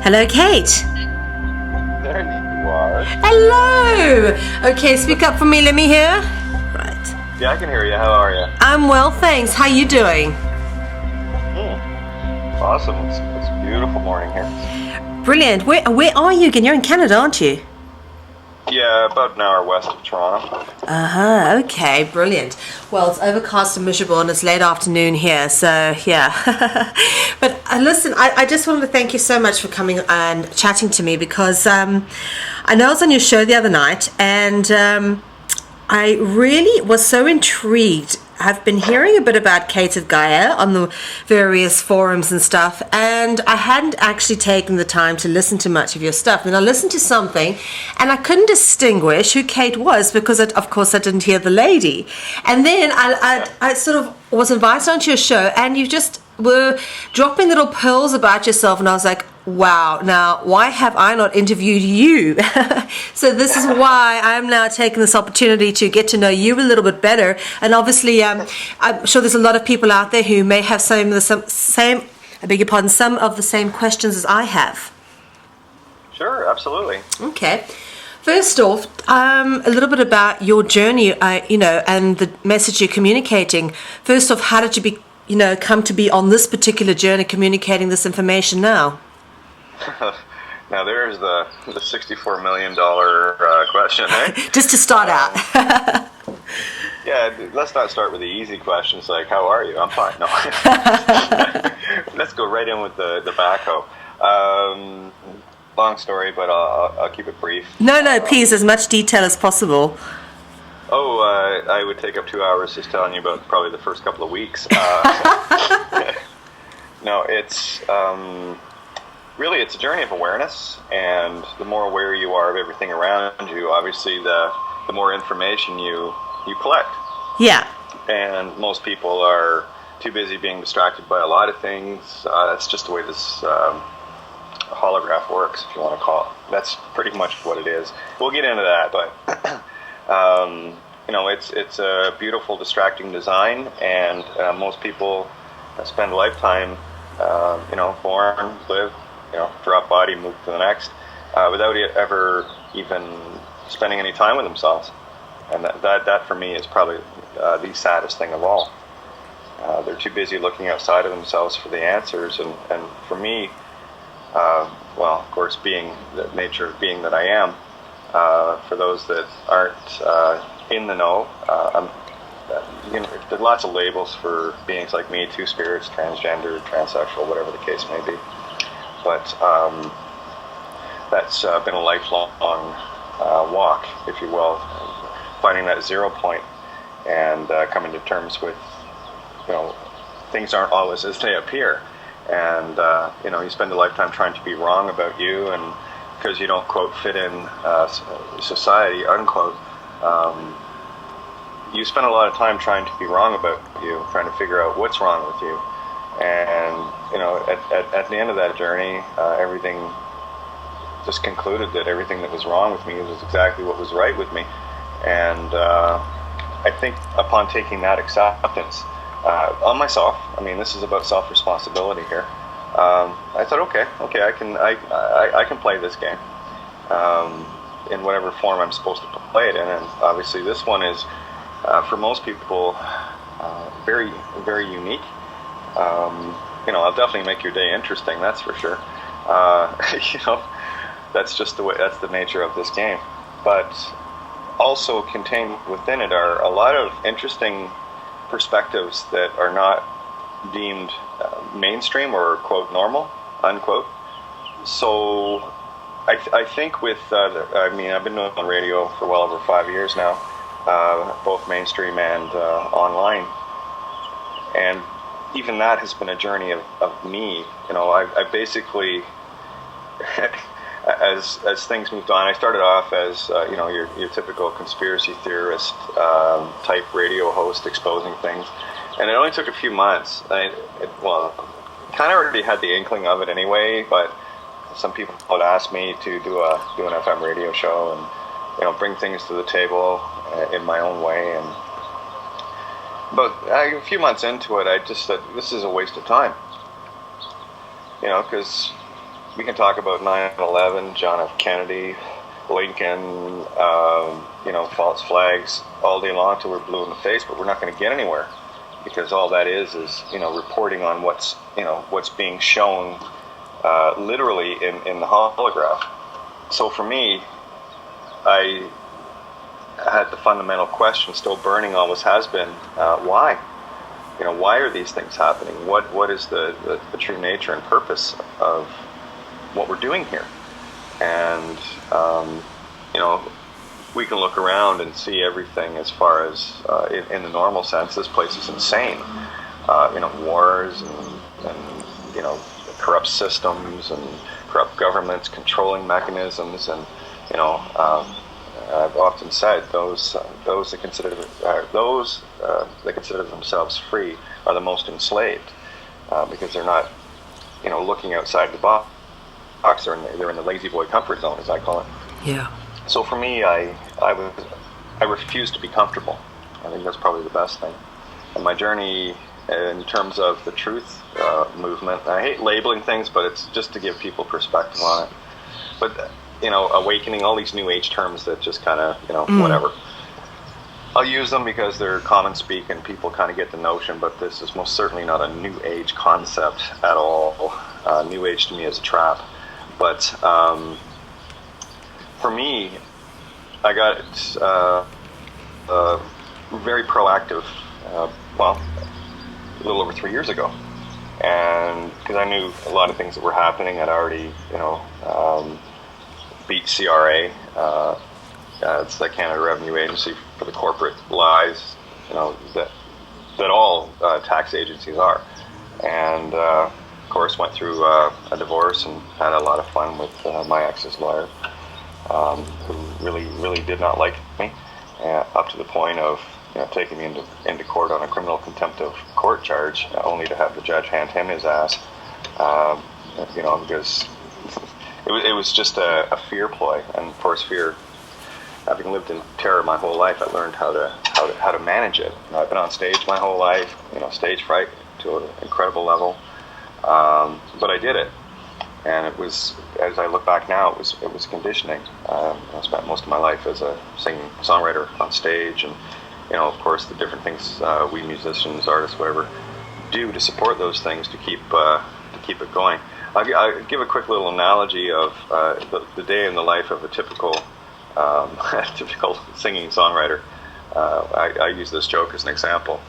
Hello, Kate. There you are. Hello. Okay, speak up for me. Let me hear. Right. Yeah, I can hear you. How are you? I'm well, thanks. How you doing? Awesome. It's a beautiful morning here. Brilliant. Where are you again? You're in Canada, aren't you? Yeah, about an hour west of Toronto. Okay, brilliant. Well, it's overcast and miserable and it's late afternoon here, so yeah. But listen, I just wanted to thank you so much for coming and chatting to me because I know I was on your show the other night and I really was so intrigued. I've been hearing a bit about Kate at Gaia on the various forums and stuff, and I hadn't actually taken the time to listen to much of your stuff. And I listened to something, and I couldn't distinguish who Kate was because, of course, I didn't hear the lady. And then I sort of was invited onto your show, and you just were dropping little pearls about yourself, and I was like, wow, now why have I not interviewed you? So this is why I'm now taking this opportunity to get to know you a little bit better. And obviously I'm sure there's a lot of people out there who may have some of the same questions as I have. Sure, absolutely. Okay. First off, a little bit about your journey, and the message you're communicating. First off, how did you come to be on this particular journey communicating this information now? Now there's the $64 million question, right? Just to start out. Yeah, let's not start with the easy questions like, how are you? I'm fine. No. Let's go right in with the backhoe. Long story, but I'll keep it brief. No, please, as much detail as possible. I would take up 2 hours just telling you about probably the first couple of weeks. No, it's... really, it's a journey of awareness, and the more aware you are of everything around you, obviously, the more information you collect. Yeah. And most people are too busy being distracted by a lot of things. That's just the way this holograph works, if you want to call it. That's pretty much what it is. We'll get into that, but it's a beautiful, distracting design, and most people spend a lifetime, born, live, drop body, move to the next, without ever even spending any time with themselves. And that for me is probably the saddest thing of all. They're too busy looking outside of themselves for the answers. And for me, of course, being the nature of being that I am, for those that aren't in the know, there are lots of labels for beings like me: two spirits, transgender, transsexual, whatever the case may be. But that's been a lifelong walk, if you will, finding that 0 point and coming to terms with, things aren't always as they appear. And, you spend a lifetime trying to be wrong about you, and because you don't, quote, fit in society, unquote, you spend a lot of time trying to be wrong about you, trying to figure out what's wrong with you. And, at the end of that journey, everything just concluded that everything that was wrong with me was exactly what was right with me. And I think upon taking that acceptance on myself, this is about self-responsibility here, I thought, okay, I can play this game in whatever form I'm supposed to play it in. And obviously this one is, for most people, very, very unique. I'll definitely make your day interesting, that's for sure. That's just the way, that's the nature of this game. But also contained within it are a lot of interesting perspectives that are not deemed mainstream or, quote, normal, unquote. So I think with, I've been doing radio for well over 5 years now, both mainstream and online. And even that has been a journey of me. I basically, as things moved on, I started off as your typical conspiracy theorist type radio host exposing things, and it only took a few months. Kind of already had the inkling of it anyway, but some people would ask me to do an FM radio show and bring things to the table in my own way. And but a few months into it, I just said, this is a waste of time. Because we can talk about 9/11, John F. Kennedy, Lincoln, false flags all day long till we're blue in the face, but we're not going to get anywhere, because all that is reporting on what's being shown literally in the holograph. So for me, I had the fundamental question still burning, always has been, why? Why are these things happening? What is the true nature and purpose of what we're doing here? And we can look around and see everything as far as in the normal sense. This place is insane. Wars and corrupt systems and corrupt governments, controlling mechanisms, and I've often said those that consider themselves free are the most enslaved, because they're not looking outside the box. They're in the lazy boy comfort zone, as I call it. Yeah. So for me, I refuse to be comfortable. I think that's probably the best thing. And my journey in terms of the truth movement, I hate labeling things, but it's just to give people perspective on it. But awakening, all these new age terms that just kind of whatever. I'll use them because they're common speak and people kind of get the notion, but this is most certainly not a new age concept at all. New age to me is a trap. But for me, I got very proactive, a little over 3 years ago. And because I knew a lot of things that were happening, I'd already, beat CRA. It's the Canada Revenue Agency for the corporate lies, that all tax agencies are. And of course, went through a divorce and had a lot of fun with my ex's lawyer, who really did not like me, up to the point of taking me into court on a criminal contempt of court charge, only to have the judge hand him his ass, because it was just a fear ploy. And of course, fear, having lived in terror my whole life, I learned how to manage it. I've been on stage my whole life, stage fright to an incredible level, but I did it. And it was, as I look back now, it was conditioning. I spent most of my life as a singing songwriter on stage, and of course the different things we musicians, artists, whatever, do to support those things to keep it going. I'll give a quick little analogy of the day in the life of a typical singing songwriter. I use this joke as an example.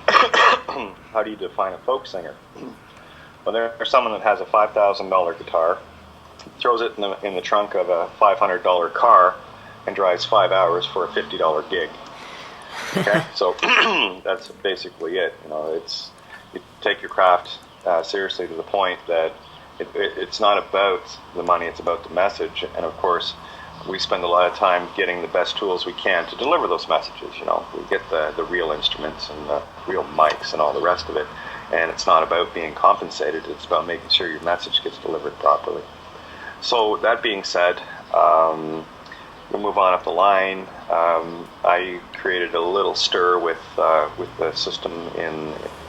How do you define a folk singer? Well, there's someone that has a $5,000 guitar, throws it in the trunk of a $500 car, and drives 5 hours for a $50 gig. Okay, so that's basically it. You take your craft seriously to the point that it's not about the money; it's about the message. And of course, we spend a lot of time getting the best tools we can to deliver those messages. We get the real instruments and the real mics and all the rest of it. And it's not about being compensated, it's about making sure your message gets delivered properly. So that being said, we'll move on up the line. I created a little stir with the system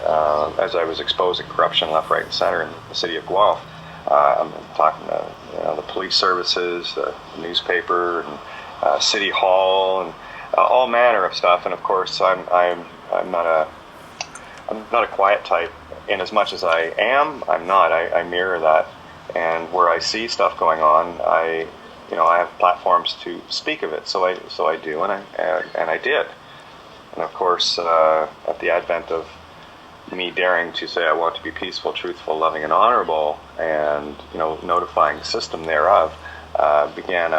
as I was exposing corruption left, right, and center in the city of Guelph. I'm talking the police services, the newspaper, and city hall, and all manner of stuff. And of course, I'm not a quiet type. In as much as I am, I'm not. I mirror that, and where I see stuff going on, I have platforms to speak of it. So I do, and I did. And of course, at the advent of me daring to say I want to be peaceful, truthful, loving, and honorable, and notifying the system thereof, began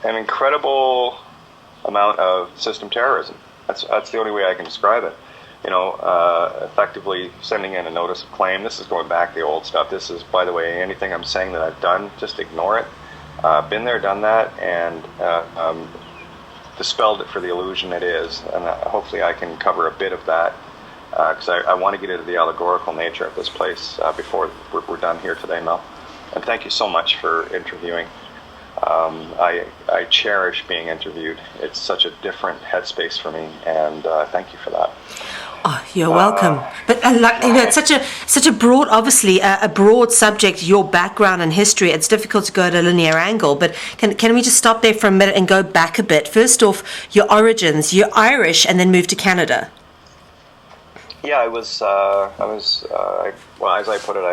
an incredible amount of system terrorism. That's the only way I can describe it. Effectively sending in a notice of claim. This is going back the old stuff. This is, by the way, anything I'm saying that I've done, just ignore it. Been there, done that, and dispelled it for the illusion it is. And hopefully I can cover a bit of that, because I want to get into the allegorical nature of this place before we're done here today, Mel. And thank you so much for interviewing. I cherish being interviewed. It's such a different headspace for me, and thank you for that. Oh, you're welcome. But like, it's such a broad, obviously a broad subject. Your background and history. It's difficult to go at a linear angle. But can we just stop there for a minute and go back a bit? First off, your origins. You're Irish and then moved to Canada. Yeah, well, as I put it,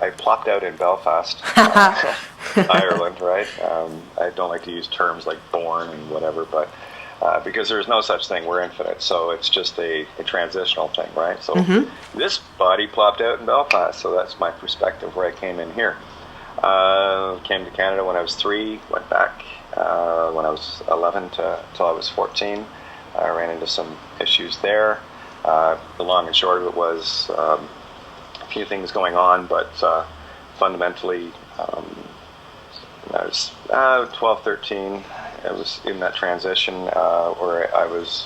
I plopped out in Belfast, Ireland, right? I don't like to use terms like born and whatever, but because there's no such thing, we're infinite, so it's just a transitional thing, right? So this body plopped out in Belfast, so that's my perspective where I came in here. Came to Canada when I was 3, went back when I was 11 till I was 14. I ran into some issues there. The long and short of it was a few things going on, but fundamentally, when I was 12, 13, I was in that transition where I was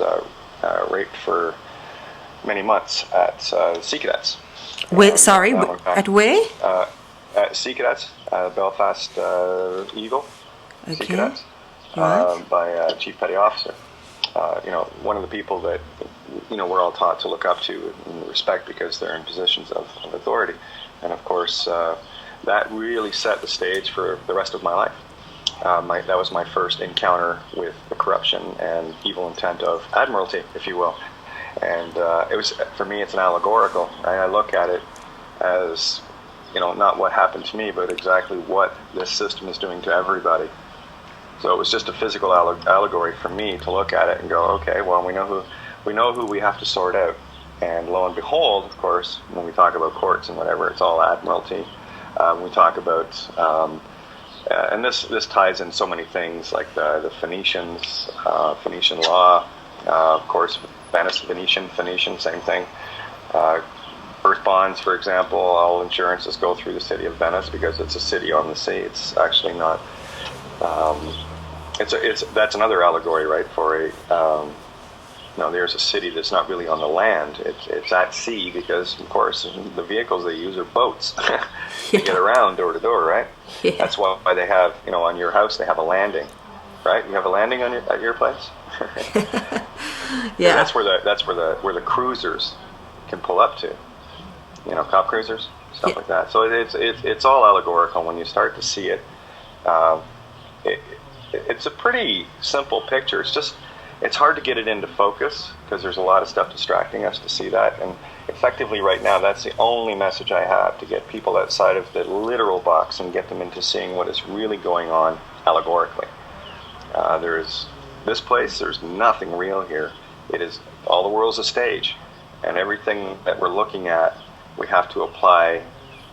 raped for many months at Sea Cadets. Where? Sorry, at where? At Sea Cadets, Belfast Eagle. Okay. Sea Cadets, Right. by Chief Petty Officer. One of the people that we're all taught to look up to and respect because they're in positions of authority, and of course that really set the stage for the rest of my life. That was my first encounter with the corruption and evil intent of Admiralty, if you will, and it was, for me, it's an allegorical. I look at it as not what happened to me, but exactly what this system is doing to everybody. So it was just a physical allegory for me to look at it and go, okay, well, we know who we have to sort out. And lo and behold, of course, when we talk about courts and whatever, it's all Admiralty. We talk about, and this ties in so many things, like the Phoenicians, Phoenician law, of course, Venice, Phoenician, same thing. Earth bonds, for example, all insurances go through the city of Venice because it's a city on the sea. It's actually not. That's another allegory, right? For there's a city that's not really on the land. It's at sea because, of course, the vehicles they use are boats to get around door to door, right? Yeah. That's why they have, on your house they have a landing, right? You have a landing at your place. Yeah. That's where the cruisers can pull up to. Cop cruisers, stuff like that. So it's all allegorical when you start to see it. It's a pretty simple picture. It's hard to get it into focus because there's a lot of stuff distracting us to see that. And effectively right now, that's the only message I have, to get people outside of the literal box and get them into seeing what is really going on allegorically. There's nothing real here. It is, all the world's a stage. And everything that we're looking at, we have to apply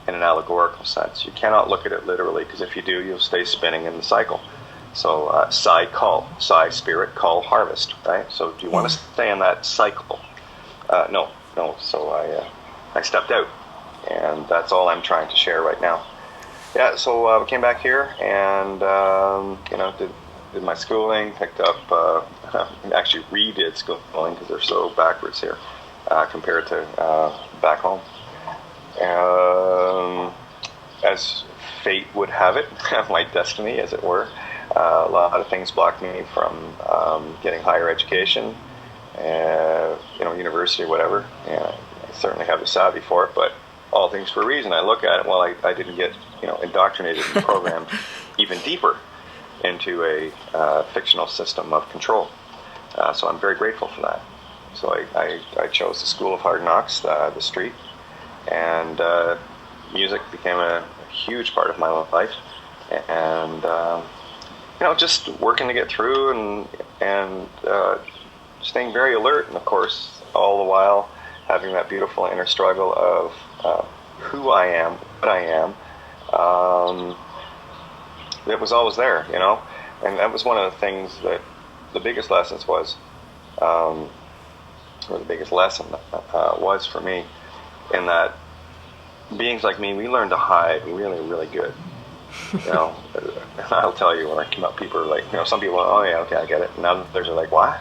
in an allegorical sense. You cannot look at it literally, because if you do, you'll stay spinning in the cycle. So psi call, psi spirit, call harvest, right? So do you want to stay in that cycle? No. So I stepped out, and that's all I'm trying to share right now. Yeah. So I came back here and did my schooling, picked up, actually redid schooling because they're so backwards here compared to back home. As fate would have it, my destiny, as it were. A lot of things blocked me from getting higher education, university, whatever. I certainly have the savvy for it, but all things for a reason. I look at it, well, I didn't get indoctrinated and programmed even deeper into a fictional system of control. So I'm very grateful for that. So I chose the School of Hard Knocks, the street, and music became a huge part of my life. And just working to get through and staying very alert, and of course all the while having that beautiful inner struggle of who I am, what I am. It was always there, and that was one of the things that the biggest lessons was, or the biggest lesson was for me, in that beings like me, we learn to hide really, really good. I'll tell you, when I come up, people are like, some people, oh yeah, okay, I get it. And others are like, what?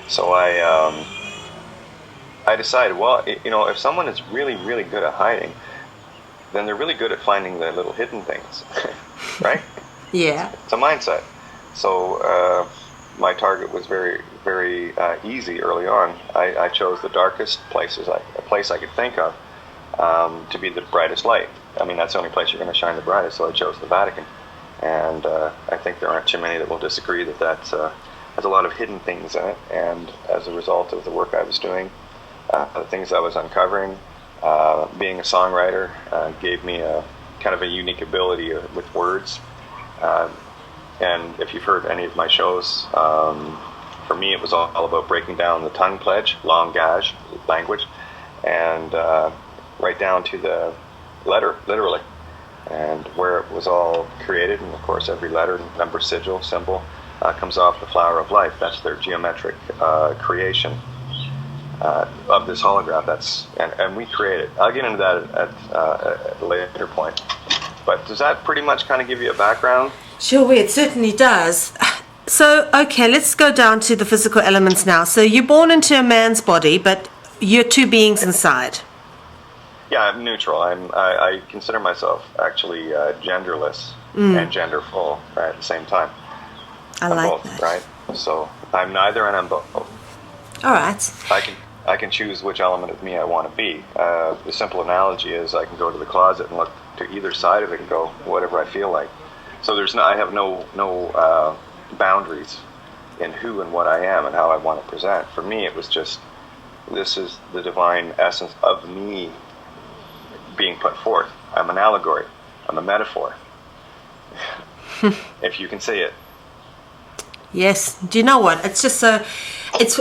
So I decided, well, if someone is really, really good at hiding, then they're really good at finding the little hidden things, right? Yeah. It's a mindset. So my target was very, very easy early on. I chose the darkest places, a place I could think of, to be the brightest light. I mean, that's the only place you're going to shine the brightest, so I chose the Vatican. And I think there aren't too many that will disagree that has a lot of hidden things in it. And as a result of the work I was doing, the things I was uncovering, being a songwriter gave me a kind of a unique ability with words. And if you've heard any of my shows, for me it was all about breaking down the tongue pledge, langage, language, and right down to the letter, literally, and where it was all created. And of course every letter, number, sigil, symbol comes off the flower of life. That's their geometric creation of this holograph. And we create it. I'll get into that at a later point. But does that pretty much kind of give you a background? Sure, it certainly does. So, okay, let's go down to the physical elements now. So you're born into a man's body, but you're two beings inside. Yeah, I'm neutral. I consider myself actually genderless and genderful right, at the same time. I'm like both, that. Right? So I'm neither and I'm both. All right. I can choose which element of me I want to be. The simple analogy is I can go to the closet and look to either side of it and go whatever I feel like. So I have no boundaries in who and what I am and how I want to present. For me, it was just, this is the divine essence of me being put forth. I'm an allegory. I'm a metaphor. If you can see it. Yes. Do you know what? It's just so, it's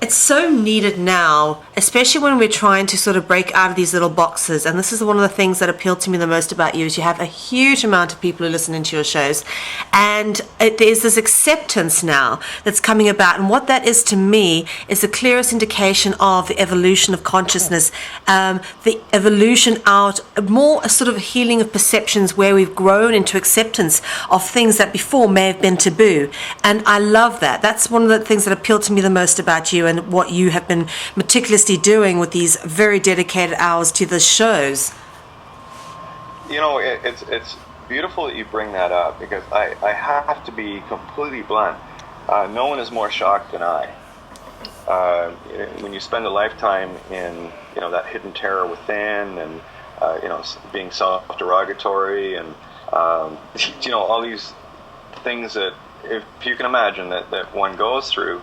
so needed now, especially when we're trying to sort of break out of these little boxes. And this is one of the things that appealed to me the most about you, is you have a huge amount of people who listen into your shows, and there's this acceptance now that's coming about. And what that is to me is the clearest indication of the evolution of consciousness, the evolution out, more a sort of healing of perceptions where we've grown into acceptance of things that before may have been taboo. And I love that. That's one of the things that appealed to me the most about you, and what you have been meticulously doing with these very dedicated hours to the shows. You know, it's beautiful that you bring that up, because I have to be completely blunt. No one is more shocked than I. When you spend a lifetime in, that hidden terror within, and being self-derogatory, and all these things that, if you can imagine, that one goes through,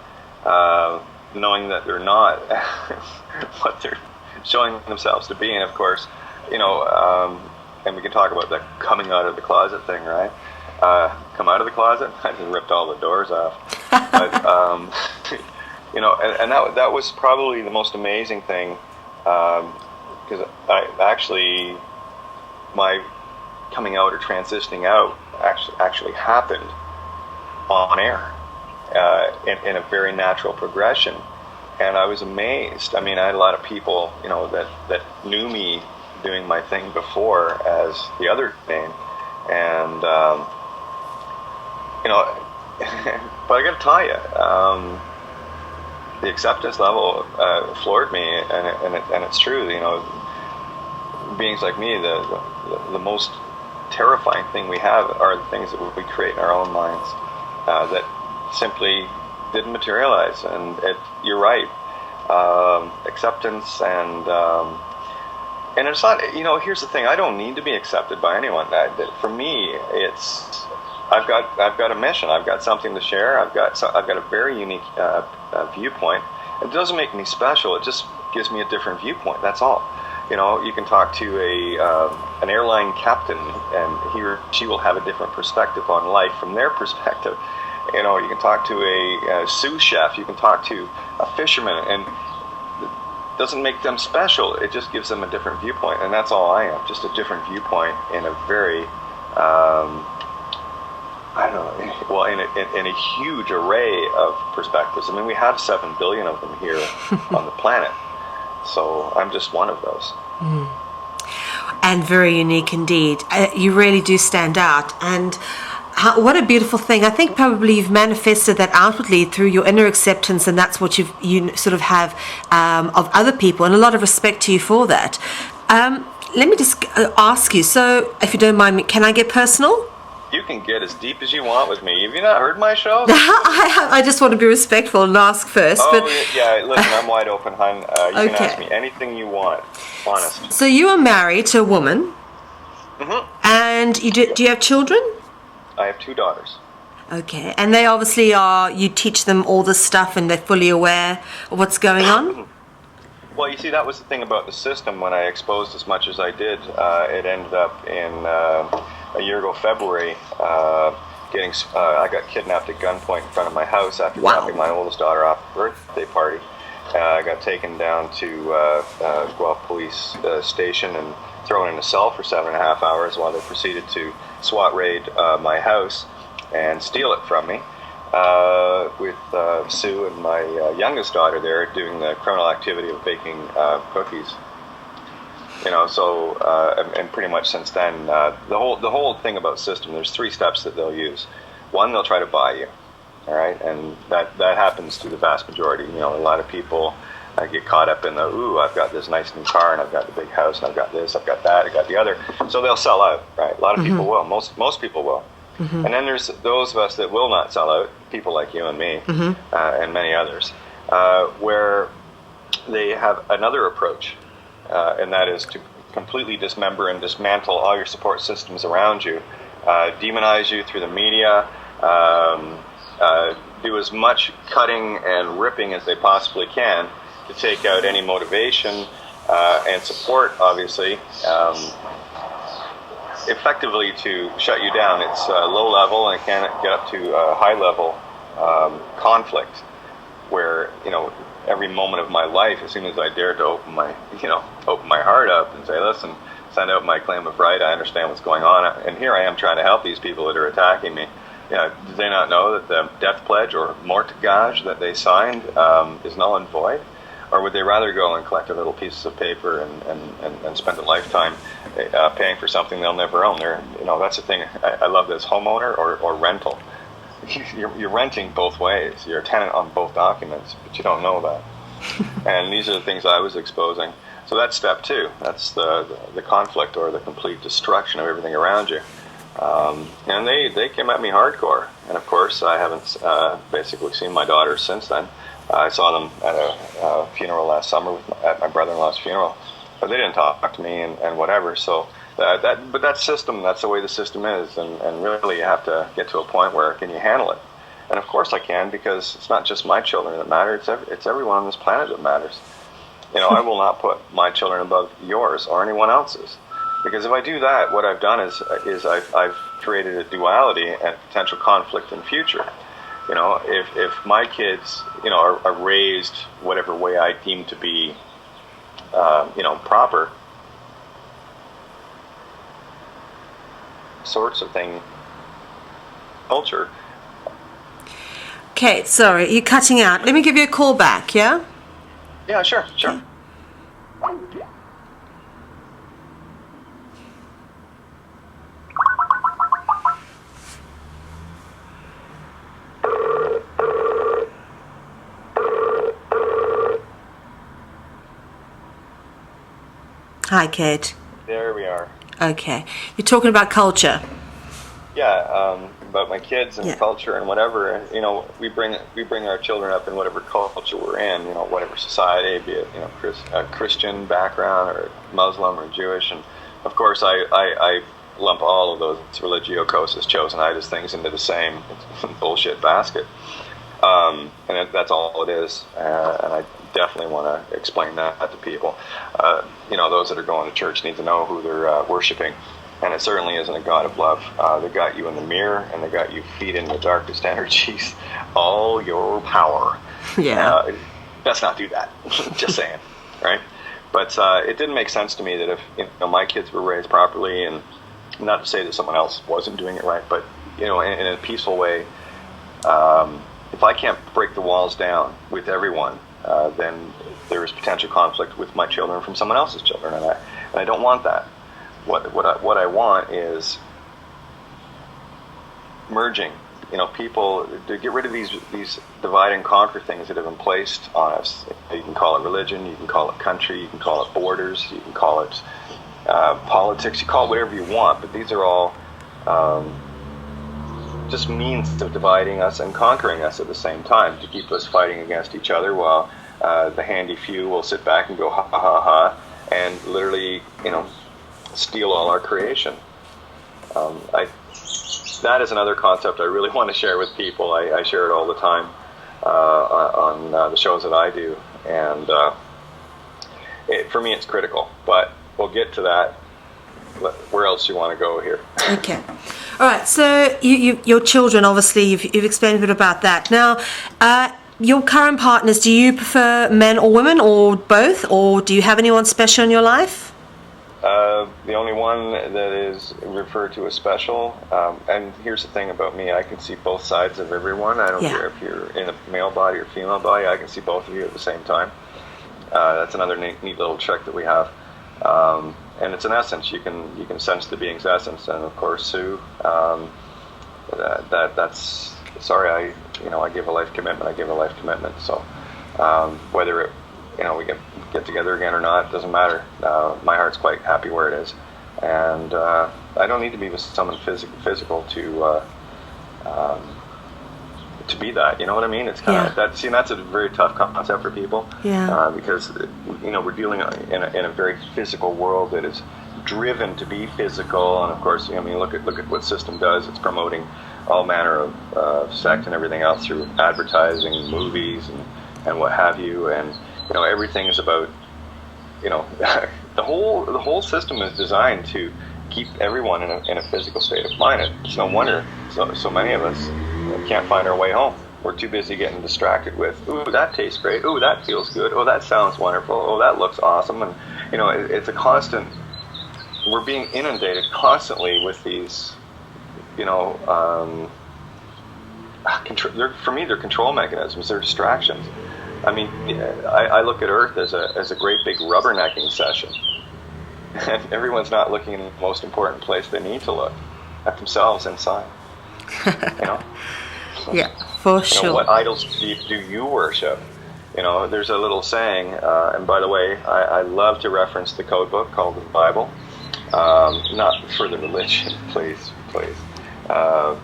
knowing that they're not what they're showing themselves to be. And of course, and we can talk about the coming out of the closet thing, right? Come out of the closet? I just ripped all the doors off. But, and that was probably the most amazing thing, because my coming out or transitioning out actually happened on air. In a very natural progression, and I was amazed. I mean, I had a lot of people, that knew me doing my thing before as the other name, and but I got to tell you, the acceptance level floored me, and it's true. Beings like me, the most terrifying thing we have are the things that we create in our own minds that simply didn't materialize. And you're right, acceptance, and it's not, here's the thing, I don't need to be accepted by anyone. For me, it's, I've got a mission, I've got something to share, I've got a very unique viewpoint. It doesn't make me special, it just gives me a different viewpoint, that's all. You can talk to an airline captain, and he or she will have a different perspective on life from their perspective. You can talk to a sous chef, you can talk to a fisherman, and it doesn't make them special, it just gives them a different viewpoint, and that's all I am, just a different viewpoint in a very, in a huge array of perspectives. I mean, we have 7 billion of them here on the planet, so I'm just one of those. And very unique indeed. You really do stand out, and what a beautiful thing. I think probably you've manifested that outwardly through your inner acceptance, and that's what you sort of have of other people, and a lot of respect to you for that. Let me just ask you, so if you don't mind me, can I get personal? You can get as deep as you want with me. Have you not heard my show? I just want to be respectful and ask first. Oh, but yeah, listen, I'm wide open, hon. You can Okay. ask me anything you want. Honest. So you are married to a woman, and do you have children? I have 2 daughters. Okay, and they obviously are, you teach them all this stuff and they're fully aware of what's going on? Well, you see, that was the thing about the system. When I exposed as much as I did, it ended up in a year ago, February, I got kidnapped at gunpoint in front of my house after dropping my oldest daughter off at a birthday party. I got taken down to Guelph Police Station and thrown in a cell for 7.5 hours while they proceeded to SWAT raid my house and steal it from me, with Sue and my youngest daughter there doing the criminal activity of baking cookies. You know, so and pretty much since then, the whole thing about system, there's 3 steps that they'll use. One, they'll try to buy you, all right, and that happens to the vast majority. You know, a lot of people get caught up in the, ooh, I've got this nice new car, and I've got the big house, and I've got this, I've got that, I've got the other. So they'll sell out, right? A lot of people will. Most people will. And then there's those of us that will not sell out, people like you and me, and many others, where they have another approach, and that is to completely dismember and dismantle all your support systems around you, demonize you through the media, do as much cutting and ripping as they possibly can to take out any motivation and support, obviously, effectively to shut you down. It's low level and can get up to high level conflict, where, you know, every moment of my life, as soon as I dare to open my heart up and say, listen, send out my claim of right, I understand what's going on, and here I am trying to help these people that are attacking me. You know, do they not know that the death pledge or mortgage that they signed is null and void? Or would they rather go and collect a little pieces of paper and spend a lifetime paying for something they'll never own? You know, that's the thing. I love this, homeowner or rental. You're renting both ways. You're a tenant on both documents, but you don't know that. And these are the things I was exposing. So that's step 2. That's the conflict or the complete destruction of everything around you. And they came at me hardcore. And of course, I haven't basically seen my daughters since then. I saw them at a funeral last summer, at my brother-in-law's funeral, but they didn't talk to me and whatever. So but that system, that's the way the system is, and really you have to get to a point where can you handle it? And of course I can, because it's not just my children that matter; it's everyone on this planet that matters. You know, I will not put my children above yours or anyone else's, because if I do that, what I've done is I've created a duality and potential conflict in future. You know, if my kids, you know, are raised whatever way I deem to be, you know, proper, sorts of thing, culture. Kate, sorry, you're cutting out. Let me give you a call back, yeah? Yeah, sure. Okay. Hi, Kate. There we are. Okay. You're talking about culture. Yeah, about my kids and culture and whatever. And, you know, we bring our children up in whatever culture we're in. You know, whatever society, be it, you know, Christian background or Muslim or Jewish, and of course I lump all of those religio-cosas chosen-itis things into the same bullshit basket. And that's all it is. And I definitely want to explain that to people. You know, those that are going to church need to know who they're worshiping. And it certainly isn't a God of love. They got you in the mirror, and they got you feeding the darkest energies all your power. Yeah. Let's not do that. Just saying, right? But it didn't make sense to me that if, you know, my kids were raised properly, and not to say that someone else wasn't doing it right, but, you know, in a peaceful way, if I can't break the walls down with everyone, then there is potential conflict with my children from someone else's children, and I don't want that. What I want is merging. You know, people to get rid of these divide and conquer things that have been placed on us. You can call it religion, you can call it country, you can call it borders, you can call it politics. You call it whatever you want, but these are all just means of dividing us and conquering us at the same time, to keep us fighting against each other, while the handy few will sit back and go ha ha ha ha, and literally, steal all our creation. That is another concept I really want to share with people. I share it all the time on the shows that I do, and for me it's critical, but we'll get to that. Where else do you want to go here? Okay. All right. So your children, obviously, you've explained a bit about that. Now, your current partners, do you prefer men or women, or both, or do you have anyone special in your life? The only one that is referred to as special, and here's the thing about me, I can see both sides of everyone. I don't care if you're in a male body or female body, I can see both of you at the same time. That's another neat little trick that we have. And it's an essence. You can sense the being's essence, and of course, Sue. That's sorry. I give a life commitment. So whether we get together again or not, doesn't matter. My heart's quite happy where it is, and I don't need to be with someone physical to be that. You know what I mean? It's kind of that. See, that's a very tough concept for people. Yeah. Because we're dealing in a very physical world that is driven to be physical, and of course, look at what system does. It's promoting all manner of sex and everything else through advertising, movies, and what have you, and everything is about the whole system is designed to keep everyone in a physical state of mind. It's no wonder so many of us can't find our way home. We're too busy getting distracted with, ooh, that tastes great, ooh, that feels good, oh, that sounds wonderful, oh, that looks awesome, and it's a constant. We're being inundated constantly with these, for me, they're control mechanisms. They're distractions. I mean, I look at Earth as a great big rubbernecking session. And everyone's not looking in the most important place they need to look, at themselves inside. Yeah, for sure. What idols do you worship? There's a little saying, and by the way, I love to reference the code book called the Bible. Not for the religion, please.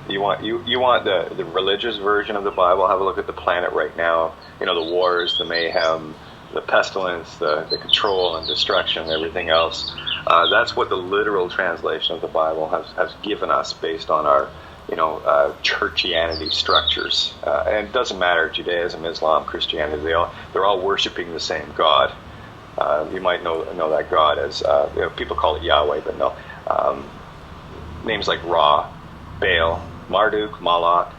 You want the religious version of the Bible? Have a look at the planet right now. The wars, the mayhem, the pestilence, the control and destruction, and everything else. That's what the literal translation of the Bible has given us based on our churchianity structures. And it doesn't matter, Judaism, Islam, Christianity, they're all worshiping the same God. You might know that God as people call it Yahweh, but no. Names like Ra, Baal, Marduk, Moloch.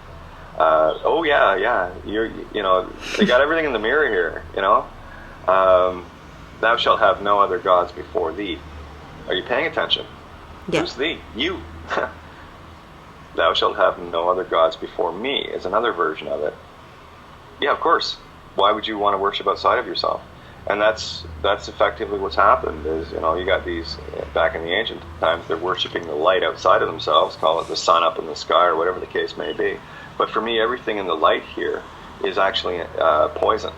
Oh yeah. They got everything in the mirror here. Thou shalt have no other gods before thee. Are you paying attention? Yeah. Who's thee? You. Thou shalt have no other gods before me is another version of it. Yeah, of course. Why would you want to worship outside of yourself? And that's effectively what's happened. Is you got these back in the ancient times, they're worshiping the light outside of themselves, call it the sun up in the sky or whatever the case may be. But for me, everything in the light here is actually poison.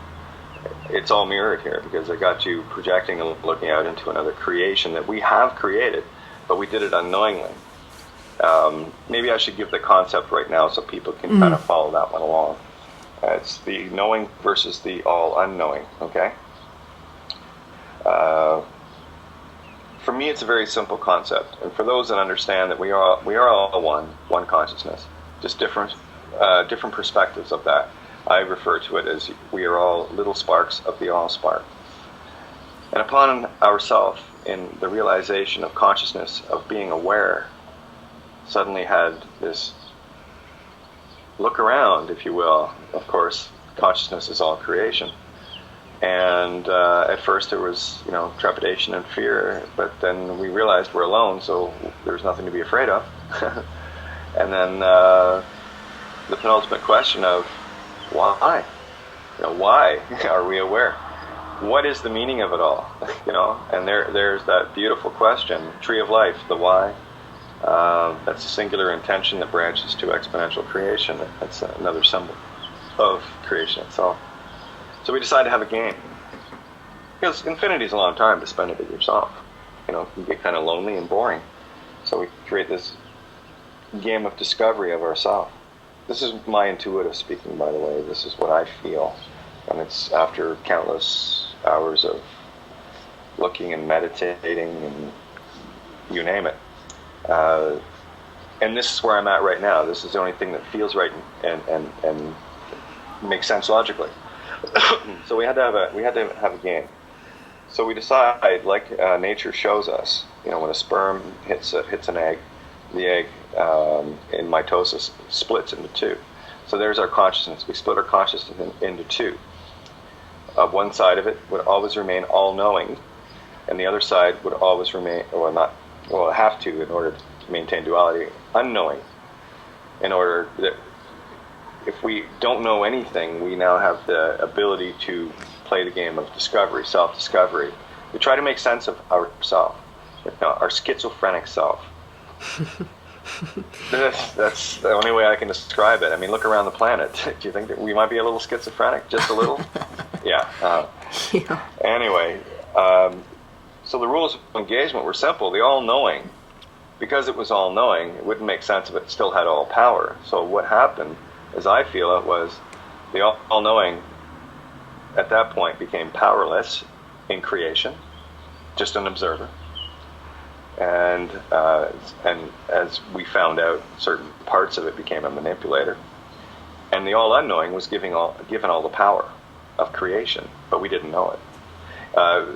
It's all mirrored here because it got you projecting and looking out into another creation that we have created, but we did it unknowingly. Maybe I should give the concept right now so people can kind of follow that one along. It's the knowing versus the all unknowing, okay? For me, it's a very simple concept, and for those that understand that we are all one consciousness, just different perspectives of that. I refer to it as we are all little sparks of the all spark. And upon ourself, in the realization of consciousness, of being aware, suddenly had this look around, if you will. Of course, consciousness is all creation. And at first there was, trepidation and fear, but then we realized we're alone, so there's nothing to be afraid of. And then the penultimate question of why? Why are we aware? What is the meaning of it all? And there's that beautiful question, tree of life, the why. That's a singular intention that branches to exponential creation. That's another symbol of creation itself. So we decided to have a game. Because infinity is a long time to spend it with yourself. It can get kind of lonely and boring. So we create this game of discovery of ourselves. this is my intuitive speaking, by the way. This is what I feel, and it's after countless hours of looking and meditating and you name it. And this is where I'm at right now. This is the only thing that feels right and makes sense logically. So we had to have a game. So we decide, like nature shows us, when a sperm hits an egg, the egg in mitosis splits into two. So there's our consciousness. We split our consciousness into two. One side of it would always remain all-knowing, and the other side would always remain, have to, in order to maintain duality, unknowing. In order that, if we don't know anything, we now have the ability to play the game of discovery, self-discovery. We try to make sense of ourself, our schizophrenic self. That's the only way I can describe it. I mean, look around the planet. Do you think that we might be a little schizophrenic? Just a little? Yeah. Anyway, so the rules of engagement were simple. The all-knowing, because it was all-knowing, it wouldn't make sense if it still had all power. So what happened, as I feel it, was the all-knowing at that point became powerless in creation, just an observer. And as we found out, certain parts of it became a manipulator. And the all-unknowing was given all the power of creation, but we didn't know it.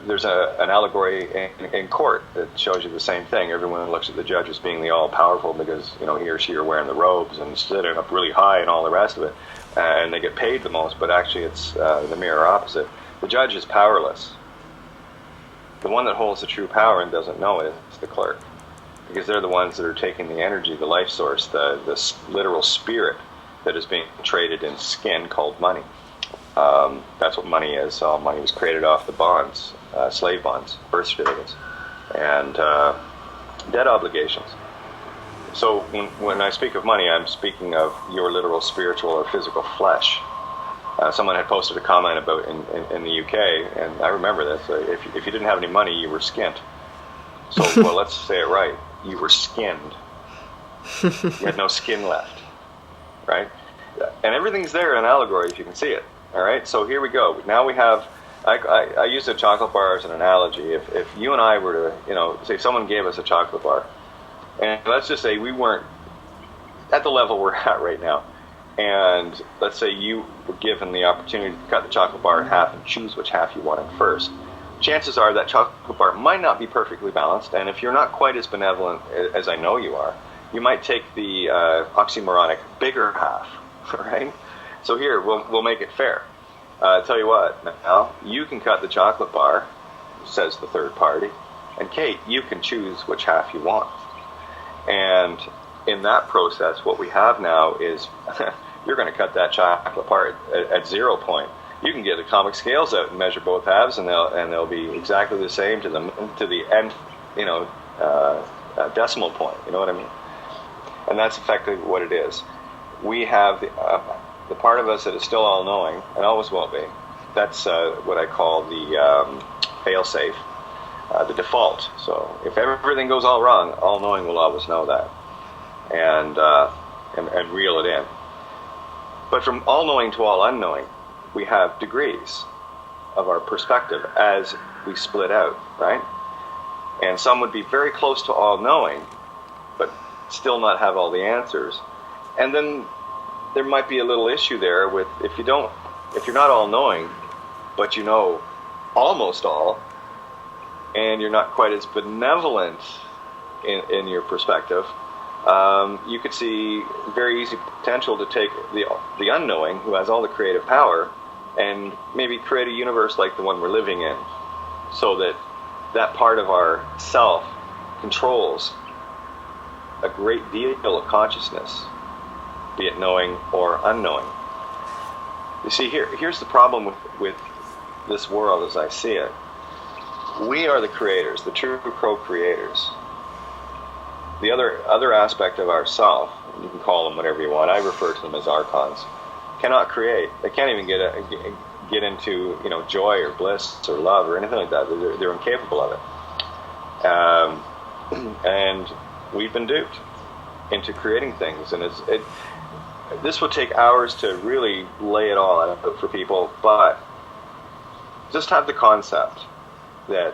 There's an allegory in court that shows you the same thing. Everyone looks at the judge as being the all-powerful because he or she are wearing the robes and sitting up really high and all the rest of it, and they get paid the most, but actually it's the mirror opposite. The judge is powerless. The one that holds the true power and doesn't know it is the clerk, because they're the ones that are taking the energy, the life source, the literal spirit that is being traded in skin called money. That's what money is. All money was created off the bonds, slave bonds, birth certificates, and debt obligations. So when I speak of money, I'm speaking of your literal spiritual or physical flesh. Someone had posted a comment about in the UK, and I remember this. If you didn't have any money, you were skint. So, well, let's say it right. You were skinned. You had no skin left, right? And everything's there in allegory if you can see it. All right, so here we go. Now we have, I use a chocolate bar as an analogy. If you and I were to, say someone gave us a chocolate bar, and let's just say we weren't at the level we're at right now, and let's say you were given the opportunity to cut the chocolate bar in half and choose which half you wanted first, chances are that chocolate bar might not be perfectly balanced, and if you're not quite as benevolent as I know you are, you might take the oxymoronic bigger half, right? So here, we'll make it fair. Tell you what, now, you can cut the chocolate bar, says the third party, and Kate, you can choose which half you want. And in that process, what we have now is you're going to cut that chocolate bar at 0 point. You can get the atomic scales out and measure both halves, and they'll be exactly the same to the nth, decimal point. You know what I mean? And that's effectively what it is. We have the part of us that is still all-knowing, and always will be. That's what I call the fail-safe, the default. So if everything goes all wrong, all-knowing will always know that, and reel it in. But from all-knowing to all-unknowing, we have degrees of our perspective as we split out, right? And some would be very close to all-knowing, but still not have all the answers. And then there might be a little issue there with if you're not all-knowing, but you know almost all, and you're not quite as benevolent in your perspective, you could see very easy potential to take the unknowing, who has all the creative power, and maybe create a universe like the one we're living in, so that part of our self controls a great deal of consciousness, be it knowing or unknowing. You see, here's the problem with this world as I see it. We are the creators, the true co-creators. The other aspect of our self, you can call them whatever you want, I refer to them as archons, cannot create. They can't even get into joy or bliss or love or anything like that. They're incapable of it. And we've been duped into creating things, and this would take hours to really lay it all out for people, but just have the concept that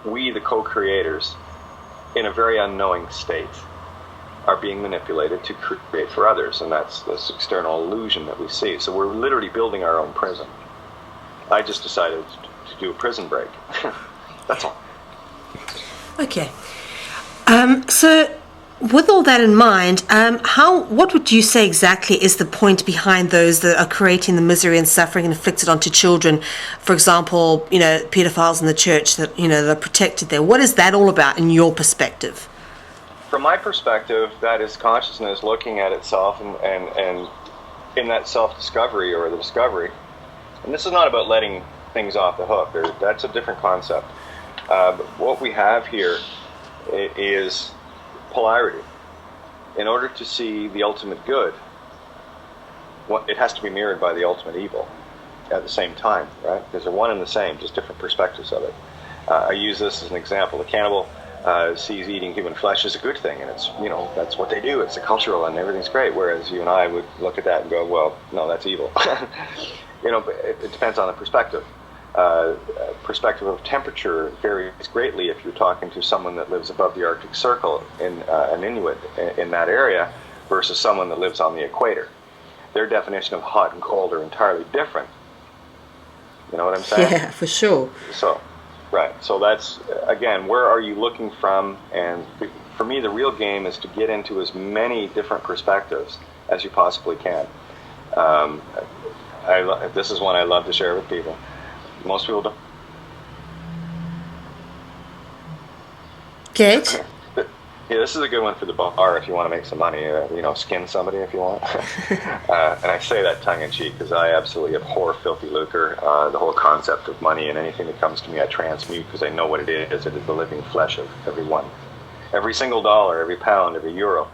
we, the co-creators, in a very unknowing state, are being manipulated to create for others, and that's this external illusion that we see. So we're literally building our own prison. I just decided to do a prison break. That's all. Okay. So with all that in mind, what would you say exactly is the point behind those that are creating the misery and suffering inflicted onto children? For example, pedophiles in the church that, that are protected there. What is that all about in your perspective? From my perspective, that is consciousness looking at itself and in that self-discovery or the discovery. And this is not about letting things off the hook. That's a different concept. But what we have here is polarity. In order to see the ultimate good, it has to be mirrored by the ultimate evil at the same time, right? Because they're one and the same, just different perspectives of it. I use this as an example. The cannibal sees eating human flesh as a good thing, and it's, that's what they do. It's a cultural, and everything's great. Whereas you and I would look at that and go, well, no, that's evil. But it depends on the perspective. Perspective of temperature varies greatly if you're talking to someone that lives above the Arctic Circle, an Inuit in that area, versus someone that lives on the equator. Their definition of hot and cold are entirely different. You know what I'm saying? Yeah, for sure. Right. So that's, again, where are you looking from? And for me, the real game is to get into as many different perspectives as you possibly can. This is one I love to share with people. Most people don't. Kate? Yeah, this is a good one for the bar if you want to make some money. Skin somebody if you want. And I say that tongue-in-cheek because I absolutely abhor filthy lucre. The whole concept of money and anything that comes to me, I transmute because I know what it is. It is the living flesh of everyone. Every single dollar, every pound, every euro,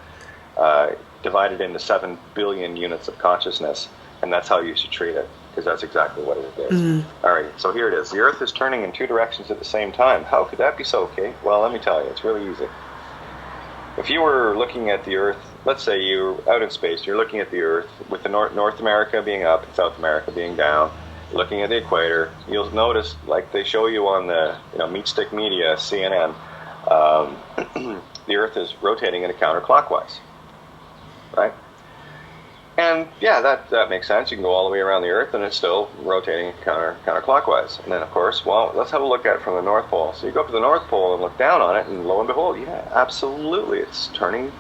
divided into 7 billion units of consciousness, and that's how you should treat it, because that's exactly what it is. All right, so here it is. The Earth is turning in 2 directions at the same time. How could that be so, Kate? Well, let me tell you, it's really easy. If you were looking at the Earth, let's say you're out in space, you're looking at the Earth with the North America being up and South America being down, looking at the equator, you'll notice, like they show you on the Meat Stick Media, CNN, the Earth is rotating in a counterclockwise, right? And yeah, that makes sense. You can go all the way around the Earth and it's still rotating counterclockwise. And then, of course, well, let's have a look at it from the North Pole. So you go up to the North Pole and look down on it, and lo and behold, yeah, absolutely, it's turning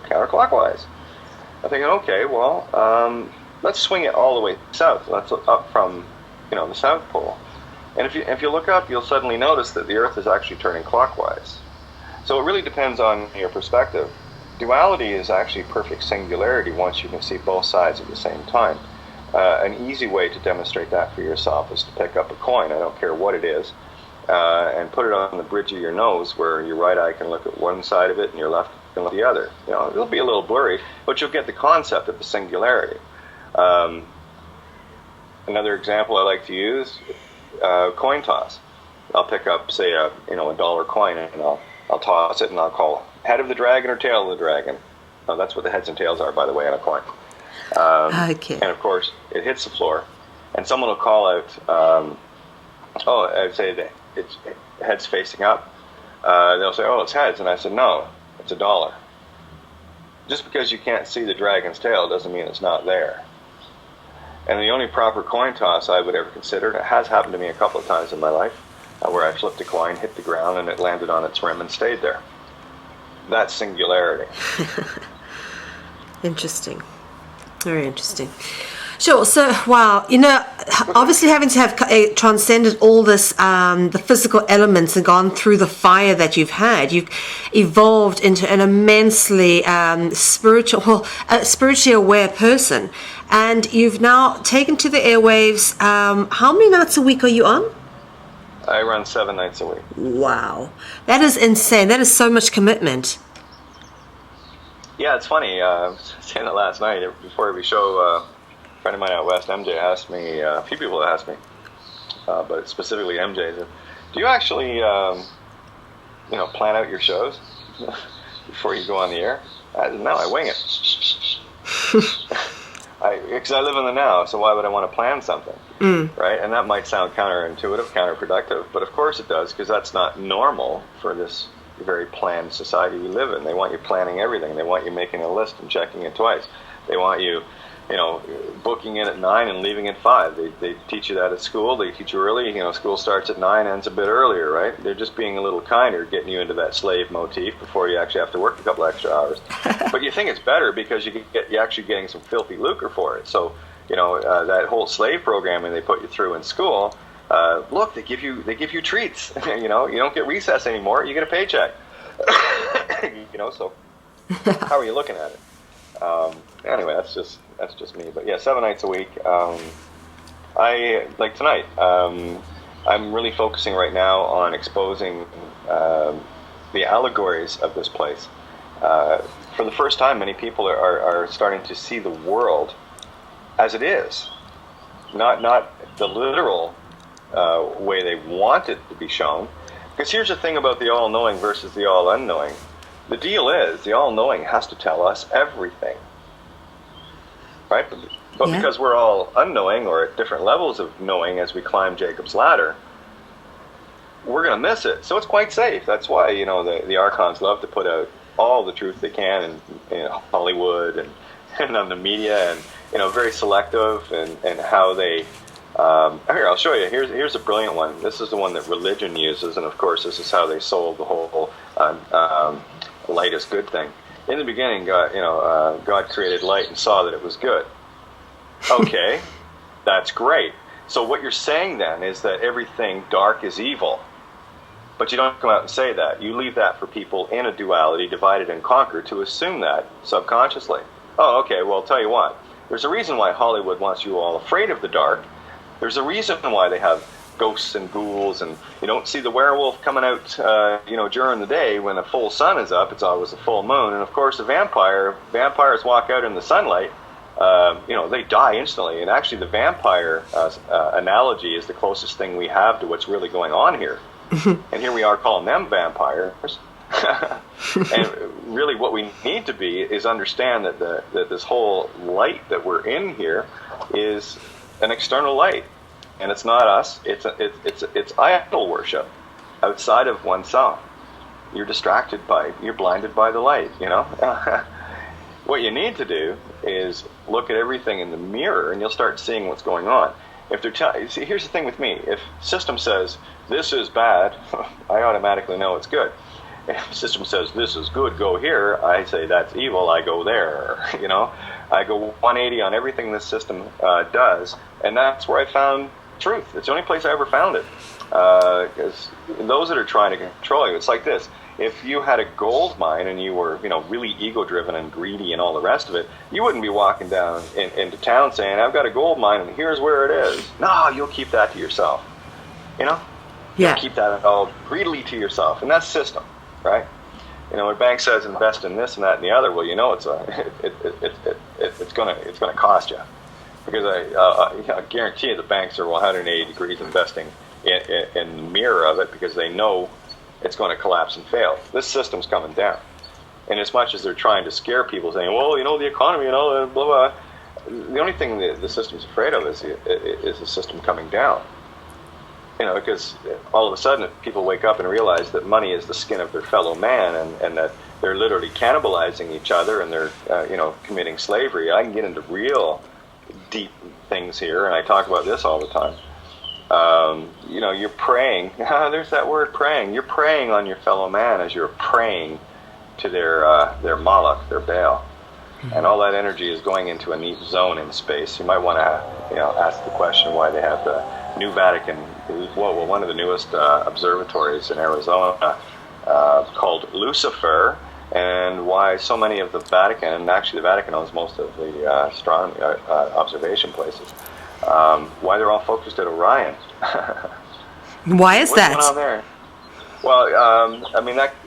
counterclockwise. I'm thinking, okay, well, let's swing it all the way south. Let's look up from, the South Pole. And if you look up, you'll suddenly notice that the Earth is actually turning clockwise. So it really depends on your perspective. Duality is actually perfect singularity once you can see both sides at the same time. An easy way to demonstrate that for yourself is to pick up a coin, I don't care what it is, and put it on the bridge of your nose where your right eye can look at one side of it and your left can look at the other. It'll be a little blurry, but you'll get the concept of the singularity. Another example I like to use, coin toss. I'll pick up, say, a $1 coin, and I'll toss it, and I'll call it head of the dragon or tail of the dragon. Oh, that's what the heads and tails are, by the way, on a coin. Okay. And of course, it hits the floor, and someone will call out, I'd say that it's heads facing up. They'll say, oh, it's heads. And I said, no, it's $1. Just because you can't see the dragon's tail doesn't mean it's not there. And the only proper coin toss I would ever consider, and it has happened to me a couple of times in my life, where I flipped a coin, hit the ground, and it landed on its rim and stayed there. That's singularity. Interesting. Very interesting. Sure. So, wow. Obviously having to have transcended all this, the physical elements and gone through the fire that you've had, you've evolved into an immensely spiritually aware person. And you've now taken to the airwaves. How many nights a week are you on? I run 7 nights a week. Wow. That is insane. That is so much commitment. Yeah, it's funny. I was saying that last night before every show. A friend of mine out west, MJ, asked me, a few people have asked me, but specifically MJ, said, do you actually, plan out your shows before you go on the air? I said, no, I wing it. because I live in the now, so why would I want to plan something, right? And that might sound counterintuitive, counterproductive, but of course it does, because that's not normal for this very planned society we live in. They want you planning everything. They want you making a list and checking it twice. They want you, booking in at 9 and leaving at 5. They teach you that at school. They teach you early. School starts at 9, ends a bit earlier, right? They're just being a little kinder, getting you into that slave motif before you actually have to work a couple extra hours. But you think it's better because you're actually getting some filthy lucre for it. So, that whole slave programming they put you through in school, look, they give you treats. You don't get recess anymore. You get a paycheck. So how are you looking at it? Anyway, that's just me. But yeah, 7 nights a week. I like tonight. I'm really focusing right now on exposing the allegories of this place. For the first time, many people are starting to see the world as it is, not the literal way they want it to be shown. Because here's the thing about the all-knowing versus the all-unknowing. The deal is, the all-knowing has to tell us everything, right? But because we're all unknowing, or at different levels of knowing as we climb Jacob's ladder, we're going to miss it. So it's quite safe. That's why, the archons love to put out all the truth they can in Hollywood and on the media, and, very selective and how they... here, I'll show you. Here's a brilliant one. This is the one that religion uses, and of course, this is how they sold the whole light is good thing. In the beginning, God created light and saw that it was good. Okay, that's great. So what you're saying then is that everything dark is evil, but you don't come out and say that. You leave that for people in a duality, divided and conquered, to assume that subconsciously. Oh, okay. Well, I'll tell you what. There's a reason why Hollywood wants you all afraid of the dark. There's a reason why they have ghosts and ghouls, and you don't see the werewolf coming out, during the day when the full sun is up. It's always a full moon. And of course, vampires walk out in the sunlight. They die instantly. And actually, the vampire analogy is the closest thing we have to what's really going on here. And here we are calling them vampires. And really, what we need to be is understand that this whole light that we're in here is an external light. And it's not us. It's idol worship outside of oneself. You're you're blinded by the light. What you need to do is look at everything in the mirror, and you'll start seeing what's going on. If they're see, here's the thing with me: if system says this is bad, I automatically know it's good. If the system says this is good, go here, I say that's evil, I go there. I go 180 on everything this system does, and that's where I found truth. It's the only place I ever found it. Because those that are trying to control you, it's like this. If you had a gold mine and you were, really ego-driven and greedy and all the rest of it, you wouldn't be walking down into town saying, I've got a gold mine and here's where it is. No, you'll keep that to yourself. Yeah. You'll keep that all greedily to yourself. And that's system, right? When a bank says invest in this and that and the other, well, it's gonna cost you. Because I guarantee you the banks are 180 degrees investing in the mirror of it, because they know it's going to collapse and fail. This system's coming down. And as much as they're trying to scare people, saying, well, the economy and all that, blah, blah, the only thing the system's afraid of is the system coming down. Because all of a sudden people wake up and realize that money is the skin of their fellow man, and that they're literally cannibalizing each other, and they're, committing slavery. I can get into real deep things here, and I talk about this all the time. You're praying. There's that word, praying. You're praying on your fellow man as you're praying to their Moloch, their Baal, and all that energy is going into a neat zone in space. You might want to, ask the question why they have the new Vatican. One of the newest observatories in Arizona called Lucifer, and why so many of the Vatican, and actually the Vatican owns most of the astronomy observation places. Why they're all focused at Orion. Why is that? What's going on there? Well,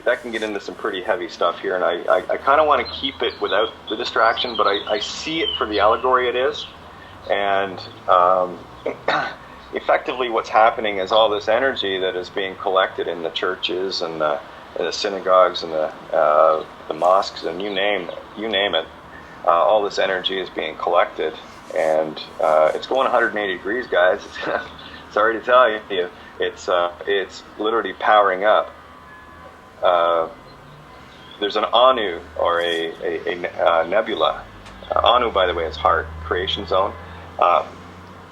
that can get into some pretty heavy stuff here, and I kind of want to keep it without the distraction, but I see it for the allegory it is. And effectively what's happening is all this energy that is being collected in the churches and the synagogues and the mosques, and you name it, all this energy is being collected, and it's going 180 degrees, guys. Sorry to tell you, it's literally powering up. There's an Anu, or a nebula. Anu, by the way, is heart, creation zone.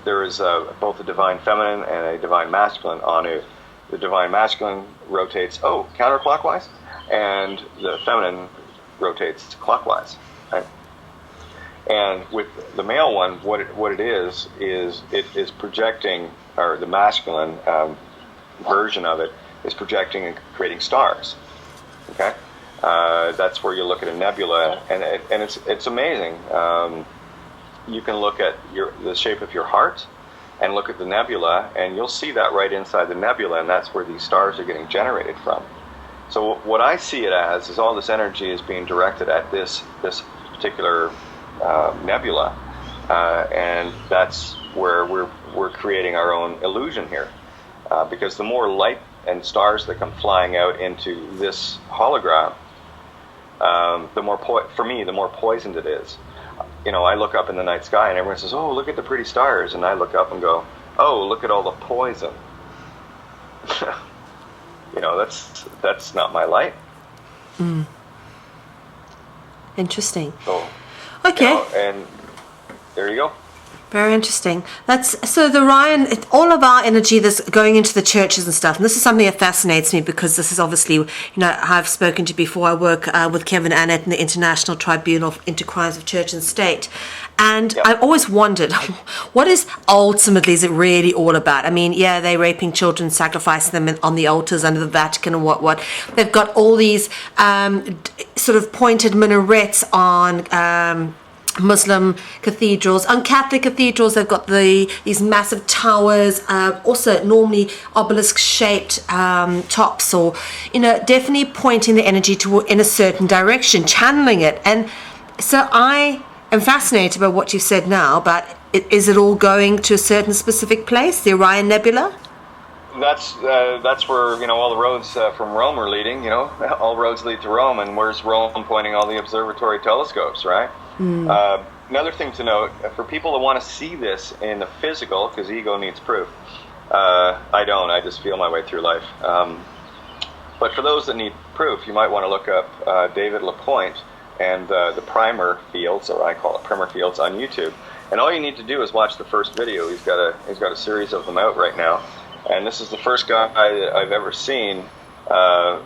There is both a divine feminine and a divine masculine Anu. The divine masculine rotates counterclockwise, and the feminine rotates clockwise. Right? And with the male one, what it is projecting, or the masculine version of it is projecting and creating stars. Okay, that's where you look at a nebula, and it's amazing. You can look at the shape of your heart and look at the nebula, and you'll see that right inside the nebula, and that's where these stars are getting generated from. So what I see it as is all this energy is being directed at this particular nebula, and that's where we're creating our own illusion here, because the more light and stars that come flying out into this hologram, the more poisoned it is. I look up in the night sky and everyone says, "Oh, look at the pretty stars," and I look up and go, "Oh, look at all the poison." That's not my light. Interesting. So, okay. And there you go. Very interesting. So the Ryan, all of our energy that's going into the churches and stuff, and this is something that fascinates me, because this is obviously, I've spoken to before. I work with Kevin Annett in the International Tribunal into Crimes of Church and State, and Yep. I've always wondered, what is it really all about? I mean, yeah, they're raping children, sacrificing them on the altars under the Vatican and what. They've got all these sort of pointed minarets on Muslim cathedrals. On Catholic cathedrals, they've got these massive towers, also normally obelisk-shaped tops, or definitely pointing the energy in a certain direction, channeling it. And so I am fascinated by what you said now, but is it all going to a certain specific place, the Orion Nebula? That's where all the roads from Rome are leading. All roads lead to Rome, and where's Rome pointing all the observatory telescopes, right? Another thing to note, for people that want to see this in the physical, because ego needs proof. I don't. I just feel my way through life. But for those that need proof, you might want to look up David Lapointe and the primer fields, or I call it primer fields, on YouTube. And all you need to do is watch the first video. He's got a series of them out right now. And this is the first guy that I've ever seen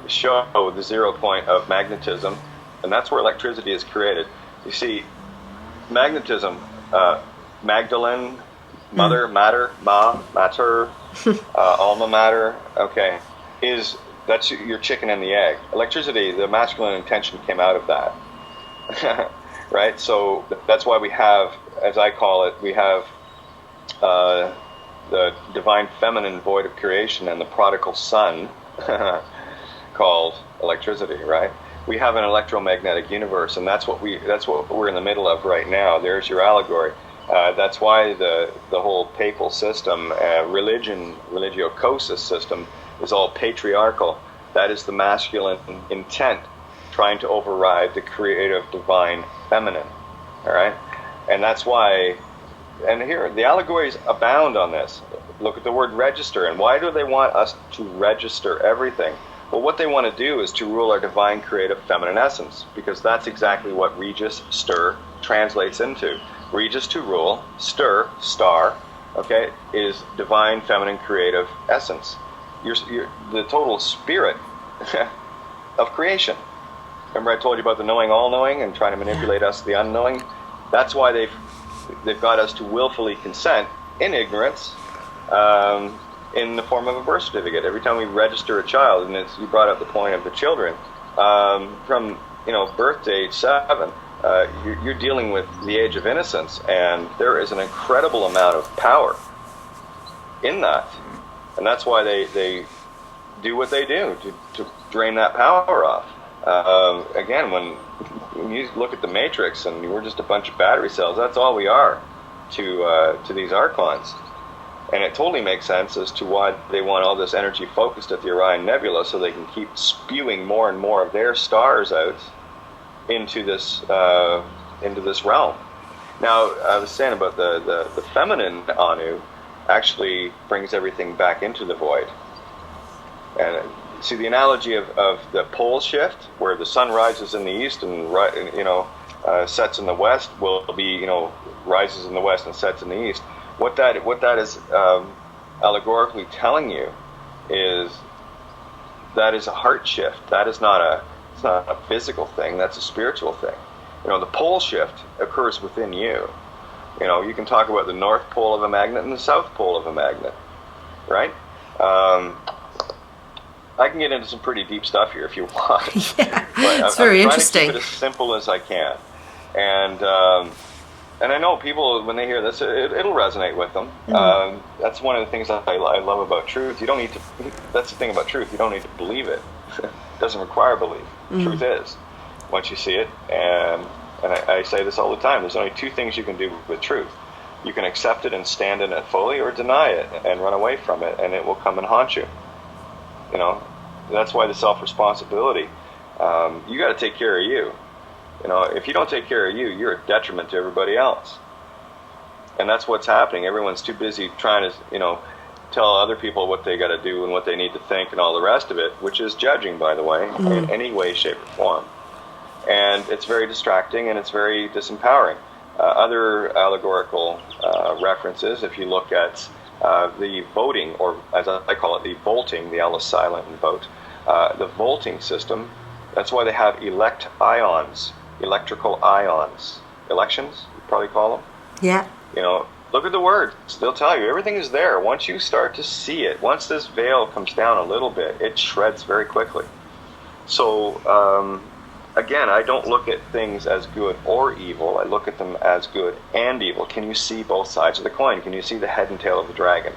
show the 0 point of magnetism, and that's where electricity is created. You see, magnetism, Magdalene, mother, matter, matter, alma mater, okay, that's your chicken and the egg. Electricity, the masculine intention came out of that, right? So that's why we have, as I call it, we have the divine feminine void of creation and the prodigal son called electricity, right? We have an electromagnetic universe, and that's what we're in the middle of right now. There's your allegory. That's why the whole papal system, religiocosis system, is all patriarchal. That is the masculine intent trying to override the creative divine feminine. All right, and that's why. And here, the allegories abound on this. Look at the word register, and why do they want us to register everything? Well, what they want to do is to rule our divine creative feminine essence, because that's exactly what Regis, stir, translates into. Regis, to rule, stir, star, okay, is divine feminine creative essence. You're the total spirit of creation. Remember I told you about the knowing all-knowing and trying to manipulate us, the unknowing? That's why they've got us to willfully consent in ignorance, in the form of a birth certificate. Every time we register a child, and you brought up the point of the children, from birth to age 7, you're dealing with the age of innocence, and there is an incredible amount of power in that, and that's why they do what they do to drain that power off. Again, when you look at the Matrix, and we're just a bunch of battery cells, that's all we are to these archons. And it totally makes sense as to why they want all this energy focused at the Orion Nebula, so they can keep spewing more and more of their stars out into this into this realm. Now, I was saying about the feminine Anu actually brings everything back into the void. And see, the analogy of the pole shift, where the sun rises in the east and sets in the west, will be, rises in the west and sets in the east. What that is allegorically telling you is that is a heart shift. That is not it's not a physical thing. That's a spiritual thing. The pole shift occurs within you. You can talk about the north pole of a magnet and the south pole of a magnet, right? I can get into some pretty deep stuff here if you want. Yeah, but it's very interesting. I'm trying to keep it as simple as I can. And I know people, when they hear this, it'll resonate with them. Mm-hmm. That's one of the things I love about truth. You don't need to. That's the thing about truth. You don't need to believe it. It doesn't require belief. Mm-hmm. Truth is, once you see it, and I say this all the time. There's only two things you can do with truth. You can accept it and stand in it fully, or deny it and run away from it, and it will come and haunt you. That's why the self-responsibility. You got to take care of you. If you don't take care of you, you're a detriment to everybody else. And that's what's happening. Everyone's too busy trying to, tell other people what they got to do and what they need to think and all the rest of it, which is judging, by the way, in any way, shape, or form. And it's very distracting and it's very disempowering. Other allegorical references, if you look at the voting, or as I call it, the volting, the L is silent in vote, the volting system, that's why they have electrical ions. Elections, you probably call them. Yeah. Look at the words. They'll tell you. Everything is there. Once you start to see it, once this veil comes down a little bit, it shreds very quickly. So, again, I don't look at things as good or evil. I look at them as good and evil. Can you see both sides of the coin? Can you see the head and tail of the dragon?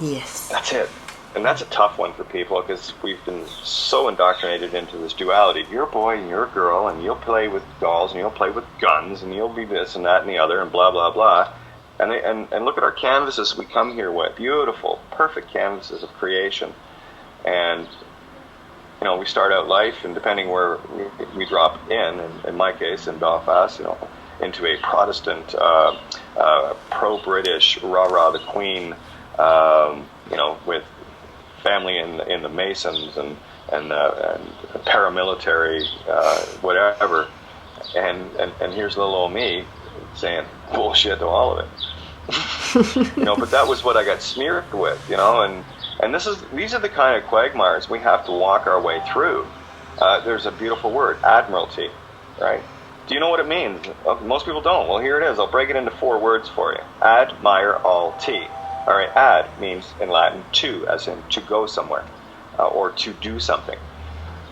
Yes. That's it. And that's a tough one for people because we've been so indoctrinated into this duality. You're a boy and you're a girl, and you'll play with dolls and you'll play with guns and you'll be this and that and the other and blah, blah, blah. And look at our canvases we come here with. Beautiful, perfect canvases of creation. And, we start out life, and depending where we drop in my case, in Belfast, into a Protestant, pro-British, rah-rah the Queen, with family in the Masons and paramilitary, whatever, and here's little old me saying bullshit to all of it. But that was what I got smeared with, and these are the kind of quagmires we have to walk our way through. There's a beautiful word, admiralty, right? Do you know what it means? Most people don't. Well, here it is. I'll break it into 4 words for you. Admiralty. All right, ad means in Latin to, as in to go somewhere, or to do something.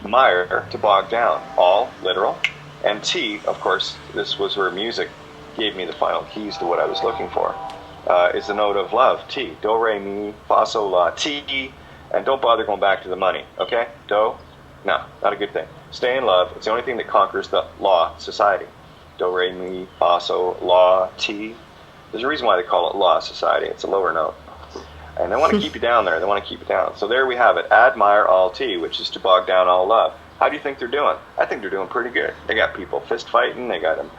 Mire, to bog down, all literal. And T, of course, this was where music gave me the final keys to what I was looking for, is the note of love, T. Do, re, mi, fa, sol, la, T. And don't bother going back to the money, okay? Do, no, not a good thing. Stay in love. It's the only thing that conquers the law society. Do, re, mi, fa, sol, la, T. There's a reason why they call it law society. It's a lower note. And they want to keep you down there. They want to keep you down. So there we have it. Admire all T, which is to bog down all love. How do you think they're doing? I think they're doing pretty good. They got people fist fighting. They got them,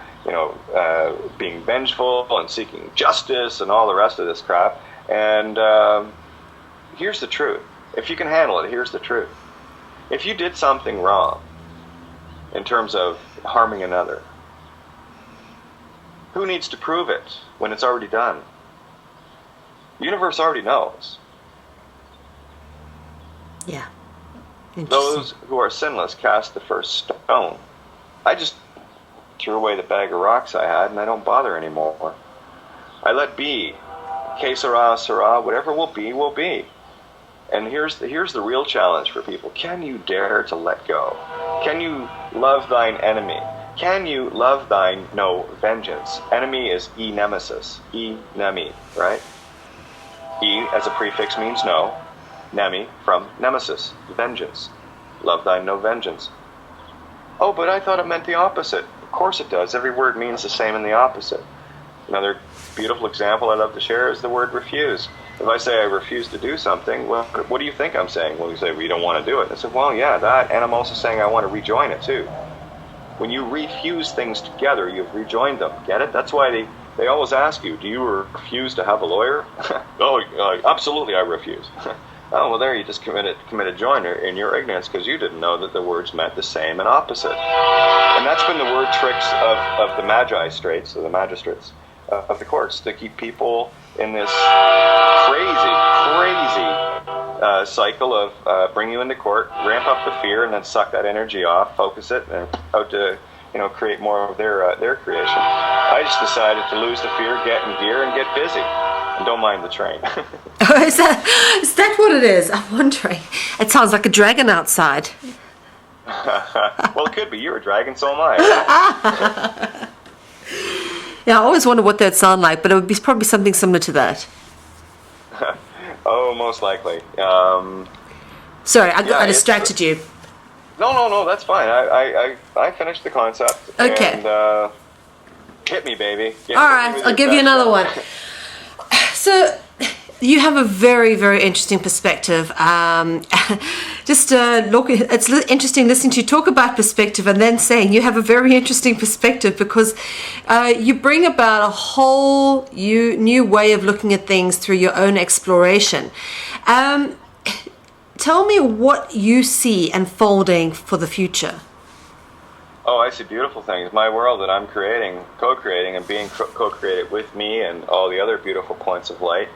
being vengeful and seeking justice and all the rest of this crap. And here's the truth. If you can handle it, here's the truth. If you did something wrong in terms of harming another, who needs to prove it when it's already done? The universe already knows. Yeah. Those who are sinless cast the first stone. I just threw away the bag of rocks I had, and I don't bother anymore. I let be. Que sera, sera. Whatever will be, will be. And here's the real challenge for people. Can you dare to let go? Can you love thine enemy? Can you love thine no vengeance? Enemy is e-nemesis. E-nemi, right? E as a prefix means no. Nemi from nemesis, vengeance. Love thine no vengeance. Oh, but I thought it meant the opposite. Of course it does. Every word means the same in the opposite. Another beautiful example I love to share is the word refuse. If I say I refuse to do something, well, what do you think I'm saying? Well, you say, well, you don't want to do it. I said, well, yeah, that, and I'm also saying I want to rejoin it too. When you refuse things together, you've rejoined them. Get it? That's why they always ask you, do you refuse to have a lawyer? Oh, absolutely I refuse. Oh, well, there you just committed joiner in your ignorance because you didn't know that the words meant the same and opposite. And that's been the word tricks of the magistrates of the courts, to keep people in this crazy cycle of bring you into court, ramp up the fear, and then suck that energy off, focus it, and out to create more of their creation. I just decided to lose the fear, get in gear, and get busy. And don't mind the train. Is that what it is? I'm wondering. It sounds like a dragon outside. Well, it could be. You're a dragon, so am I. Yeah, I always wonder what that'd sound like, but it would be probably something similar to that. Oh, most likely. Sorry, I distracted you. No, that's fine. I finished the concept. Okay. And hit me, baby. All right, I'll give you another one. So, you have a very, very interesting perspective. It's interesting listening to you talk about perspective and then saying you have a very interesting perspective because you bring about a whole new way of looking at things through your own exploration. Tell me what you see unfolding for the future. Oh, I see beautiful things. My world that I'm creating, co-creating, and being co-created with me and all the other beautiful points of light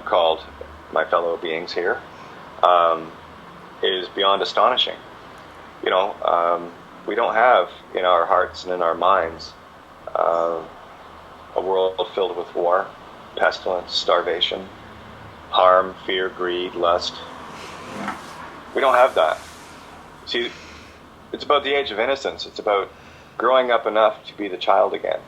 called my fellow beings here is beyond astonishing. We don't have in our hearts and in our minds a world filled with war, pestilence, starvation, harm, fear, greed, lust. We don't have that. See, it's about the age of innocence. It's about growing up enough to be the child again.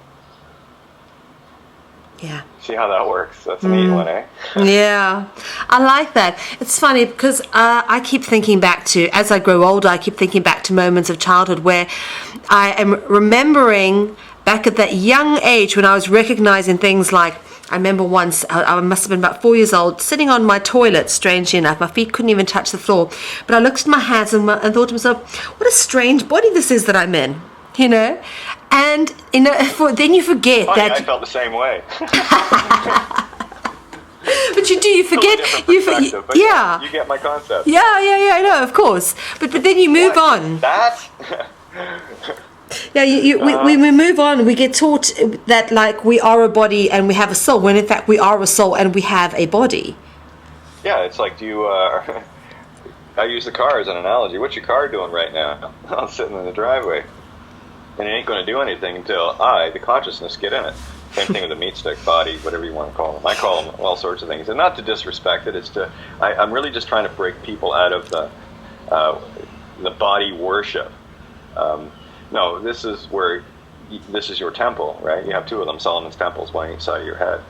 Yeah. See how that works? That's a neat one, eh? Yeah, I like that. It's funny because I keep thinking back to, as I grow older, I keep thinking back to moments of childhood where I am remembering back at that young age when I was recognizing things like, I remember once, I must have been about 4 years old, sitting on my toilet, strangely enough. My feet couldn't even touch the floor. But I looked at my hands and thought to myself, what a strange body this is that I'm in, And, then you forget that... I felt the same way. But you forget... Yeah. You get my concept. Yeah, I know, of course. But then you move on. That? Yeah, we move on. We get taught that like we are a body and we have a soul, when in fact we are a soul and we have a body. Yeah, it's like I use the car as an analogy. What's your car doing right now? I'm sitting in the driveway. And it ain't going to do anything until the consciousness, get in it. Same thing with the meat stick, body, whatever you want to call them. I call them all sorts of things. And not to disrespect it, I'm really just trying to break people out of the body worship. No, this is your temple, right? You have two of them, Solomon's temples, one on each side of your head.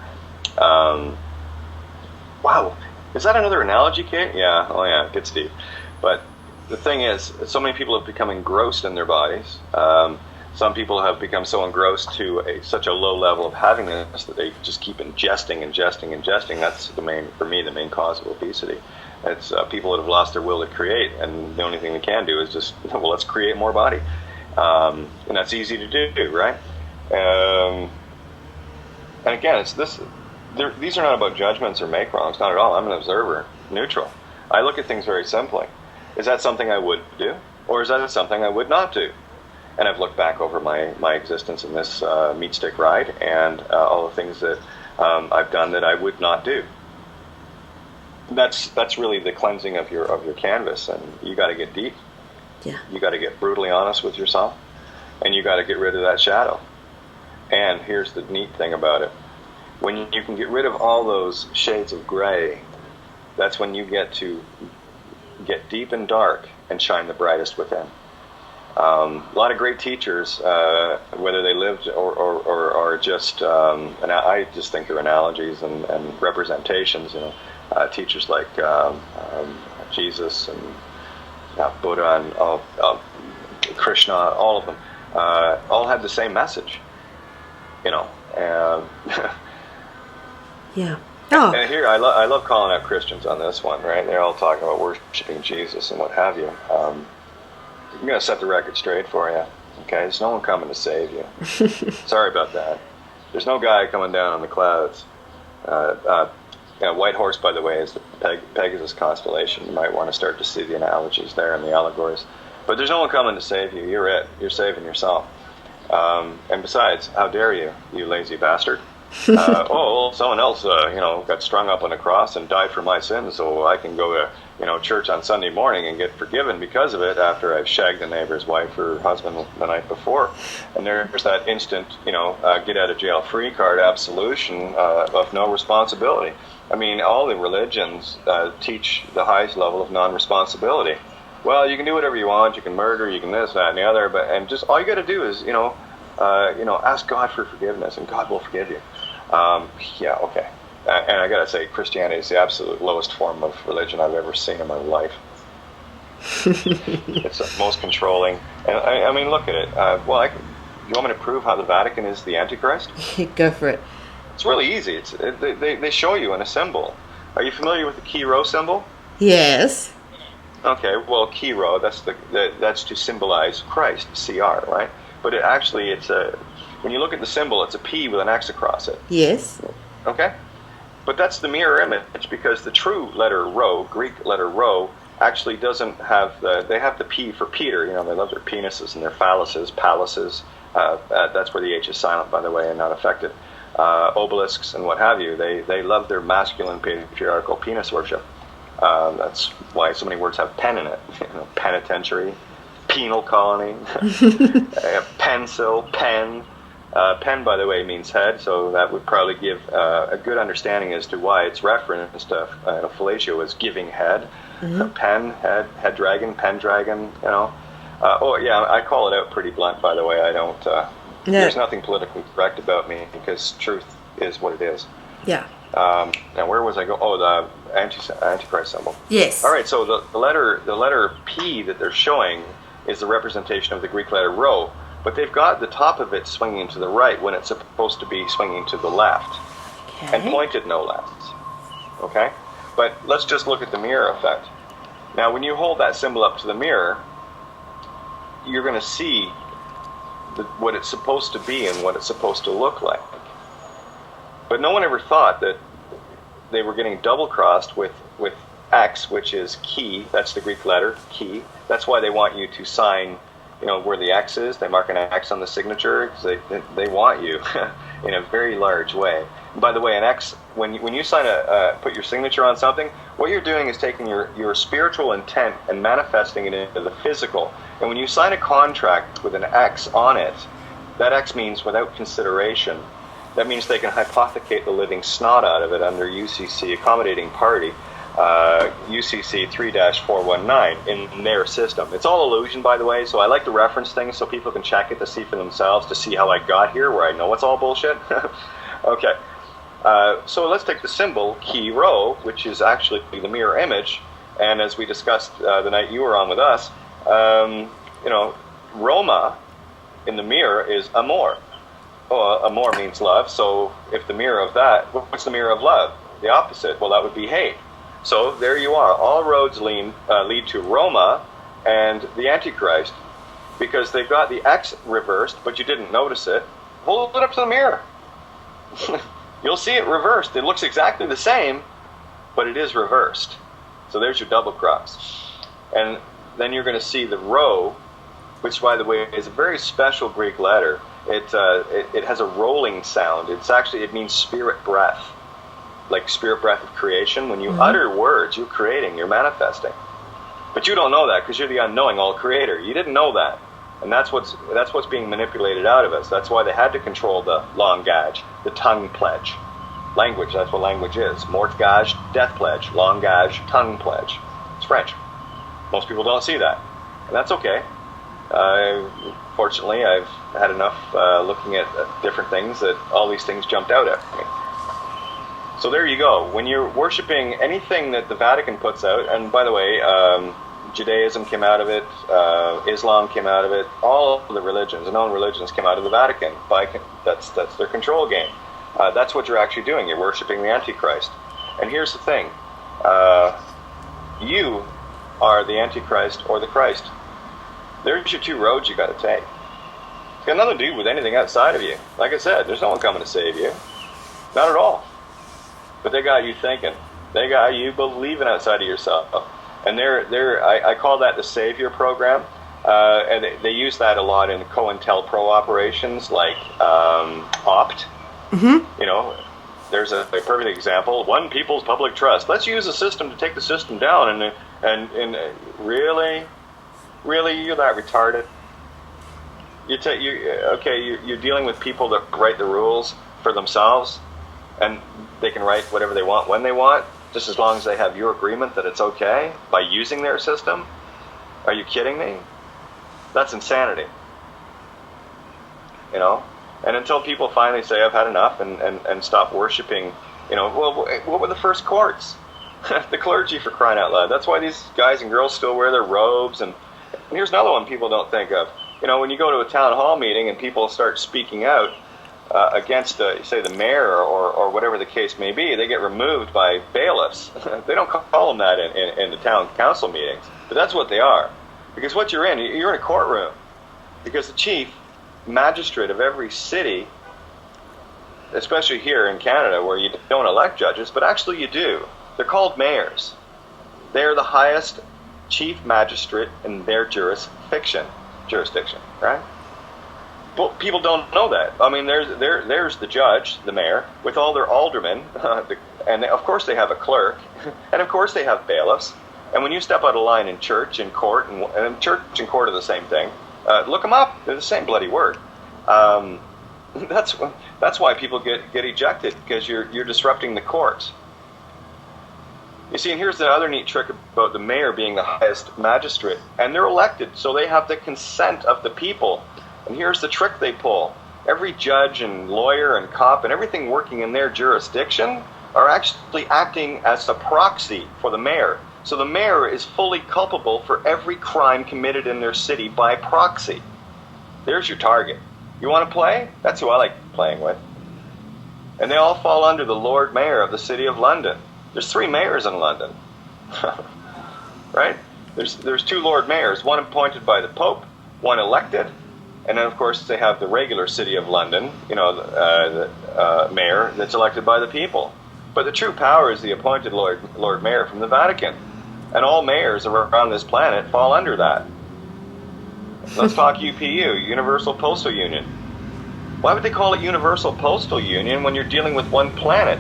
Wow, is that another analogy, Kate? Yeah, oh yeah, it gets deep. But the thing is, so many people have become engrossed in their bodies. Some people have become so engrossed to such a low level of having this that they just keep ingesting. That's for me, the main cause of obesity. It's people that have lost their will to create, and the only thing they can do is just, well, let's create more body. And that's easy to do, right? And again, it's this. These are not about judgments or make wrongs, not at all. I'm an observer, neutral. I look at things very simply. Is that something I would do, or is that something I would not do? And I've looked back over my existence in this meat stick ride, and all the things that I've done that I would not do. That's really the cleansing of your canvas, and you got to get deep. Yeah. You got to get brutally honest with yourself, and you got to get rid of that shadow. And here's the neat thing about it: when you can get rid of all those shades of gray, that's when you get to get deep and dark and shine the brightest within. A lot of great teachers, whether they lived or just, and I just think they're analogies and representations. Teachers like Jesus and Buddha and Krishna, all of them, all had the same message. And yeah. Oh. And here, I love calling out Christians on this one, right? They're all talking about worshiping Jesus and what have you. I'm going to set the record straight for you. Okay, there's no one coming to save you. Sorry about that. There's no guy coming down on the clouds. White Horse, by the way, is the Pegasus constellation. You might want to start to see the analogies there and the allegories. But there's no one coming to save you. You're it. You're saving yourself. And besides, how dare you, you lazy bastard? Someone else, got strung up on a cross and died for my sins, so I can go to, church on Sunday morning and get forgiven because of it after I've shagged the neighbor's wife or husband the night before. And there's that instant, get out of jail free card absolution of no responsibility. I mean, all the religions teach the highest level of non-responsibility. Well, you can do whatever you want. You can murder. You can this, that, and the other. And just all you got to do is, ask God for forgiveness, and God will forgive you. Okay. And I got to say, Christianity is the absolute lowest form of religion I've ever seen in my life. It's the most controlling. And I mean, look at it. You want me to prove how the Vatican is the Antichrist? Go for it. It's really easy. They show you in a symbol. Are you familiar with the key rho symbol? Yes. Okay, well, key rho, that's to symbolize Christ, CR, right? But when you look at the symbol, it's a P with an X across it. Yes. Okay? But that's the mirror image, because the true letter rho, Greek letter rho, actually doesn't have they have the P for Peter. They love their penises and their phalluses, palaces. That's where the H is silent, by the way, and not affected. Obelisks and what have you. They love their masculine patriarchal penis worship. That's why so many words have pen in it. Penitentiary, penal colony, pencil, pen. Pen, by the way, means head, so that would probably give a good understanding as to why it's referenced fellatio as giving head. Mm-hmm. Pen, head dragon, pen dragon, I call it out pretty blunt, by the way. I don't, There's nothing politically correct about me, because truth is what it is. Yeah. Now, where was I going? Oh, the Antichrist symbol. Yes. All right. So the letter P that they're showing is the representation of the Greek letter rho, but they've got the top of it swinging to the right when it's supposed to be swinging to the left, and pointed no less. Okay. But let's just look at the mirror effect. Now, when you hold that symbol up to the mirror, you're going to see what it's supposed to be and what it's supposed to look like. But no one ever thought that they were getting double-crossed with X, which is key. That's the Greek letter, key. That's why they want you to sign, where the X is. They mark an X on the signature because they want you in a very large way. And by the way, an X, when you sign put your signature on something, what you're doing is taking your spiritual intent and manifesting it into the physical. And when you sign a contract with an X on it, that X means without consideration. That means they can hypothecate the living snot out of it under UCC accommodating party, UCC 3-419 in their system. It's all illusion, by the way, so I like to reference things so people can check it to see for themselves, to see how I got here, where I know it's all bullshit. Okay, so let's take the symbol, key rho, which is actually the mirror image, and as we discussed the night you were on with us, Roma in the mirror is amor. Amor means love, so if the mirror of that, what's the mirror of love? The opposite. Well, that would be hate. So there you are. All roads lead to Roma and the Antichrist, because they've got the X reversed, but you didn't notice it. Hold it up to the mirror. You'll see it reversed. It looks exactly the same, but it is reversed. So there's your double cross. And then you're going to see the rho, which, by the way, is a very special Greek letter. It has a rolling sound. It means spirit breath, like spirit breath of creation. When you utter words, you're creating, you're manifesting. But you don't know that because you're the unknowing all creator. You didn't know that, and that's what's being manipulated out of us. That's why they had to control the langage, the tongue pledge, language. That's what language is. Mortgage, death pledge. Langage, tongue pledge. It's French. Most people don't see that, and that's okay. Fortunately, I've had enough looking at different things that all these things jumped out at me. So there you go. When you're worshiping anything that the Vatican puts out, and by the way, Judaism came out of it, Islam came out of it, all of the religions, the known religions came out of the Vatican. That's their control game. That's what you're actually doing. You're worshiping the Antichrist. And here's the thing. You are the Antichrist or the Christ. There's your two roads you got to take. It's got nothing to do with anything outside of you. Like I said, there's no one coming to save you. Not at all. But they got you thinking. They got you believing outside of yourself. And I call that the Savior program. And they use that a lot in COINTELPRO operations like OPT. Mm-hmm. You know, there's a perfect example. One people's public trust. Let's use a system to take the system down. And really, you're that retarded? You're dealing with people that write the rules for themselves, and they can write whatever they want when they want, just as long as they have your agreement that it's okay by using their system. Are you kidding me? That's insanity. You know? And until people finally say, I've had enough, and stop worshiping, you know, well, what were the first courts? The clergy, for crying out loud. That's why these guys and girls still wear their robes. And here's another one people don't think of. You know, when you go to a town hall meeting and people start speaking out against, say, the mayor or whatever the case may be, they get removed by bailiffs. They don't call them that in the town council meetings, but that's what they are. Because what you're in a courtroom. Because the chief magistrate of every city, especially here in Canada where you don't elect judges, but actually you do. They're called mayors. They're the highest chief magistrate in their jurisdiction, right? But people don't know that. I mean, there's the judge, the mayor, with all their aldermen, and of course they have a clerk, and of course they have bailiffs. And when you step out of line in church and court, and church and court are the same thing, look them up. They're the same bloody word. That's why people get ejected, because you're disrupting the courts. You see, and here's the other neat trick about the mayor being the highest magistrate. And they're elected, so they have the consent of the people. And here's the trick they pull. Every judge and lawyer and cop and everything working in their jurisdiction are actually acting as a proxy for the mayor. So the mayor is fully culpable for every crime committed in their city by proxy. There's your target. You want to play? That's who I like playing with. And they all fall under the Lord Mayor of the City of London. There's 3 mayors in London, right? There's 2 Lord Mayors, one appointed by the Pope, one elected, and then of course they have the regular City of London, you know, the mayor that's elected by the people. But the true power is the appointed Lord Mayor from the Vatican, and all mayors around this planet fall under that. Let's talk UPU, Universal Postal Union. Why would they call it Universal Postal Union when you're dealing with one planet?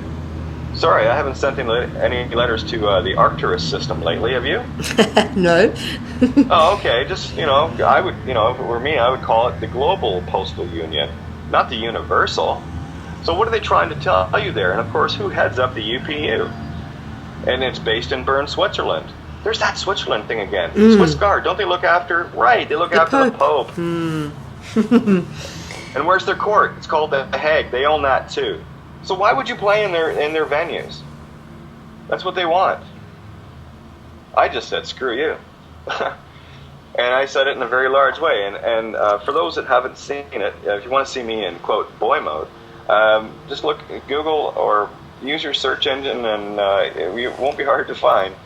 Sorry, I haven't sent any letters to the Arcturus system lately, have you? No. Oh, okay. Just, you know, I would, you know, if it were me, I would call it the Global Postal Union, not the Universal. So what are they trying to tell you there? And of course, who heads up the UPU? And it's based in Bern, Switzerland. There's that Switzerland thing again. Swiss Guard, don't they look after? Right, they look after the Pope. And where's their court? It's called the Hague. They own that too. So why would you play in their venues? That's what they want. I just said, screw you. And I said it in a very large way. And for those that haven't seen it, if you want to see me in, quote, boy mode, just look at Google or use your search engine, and it won't be hard to find.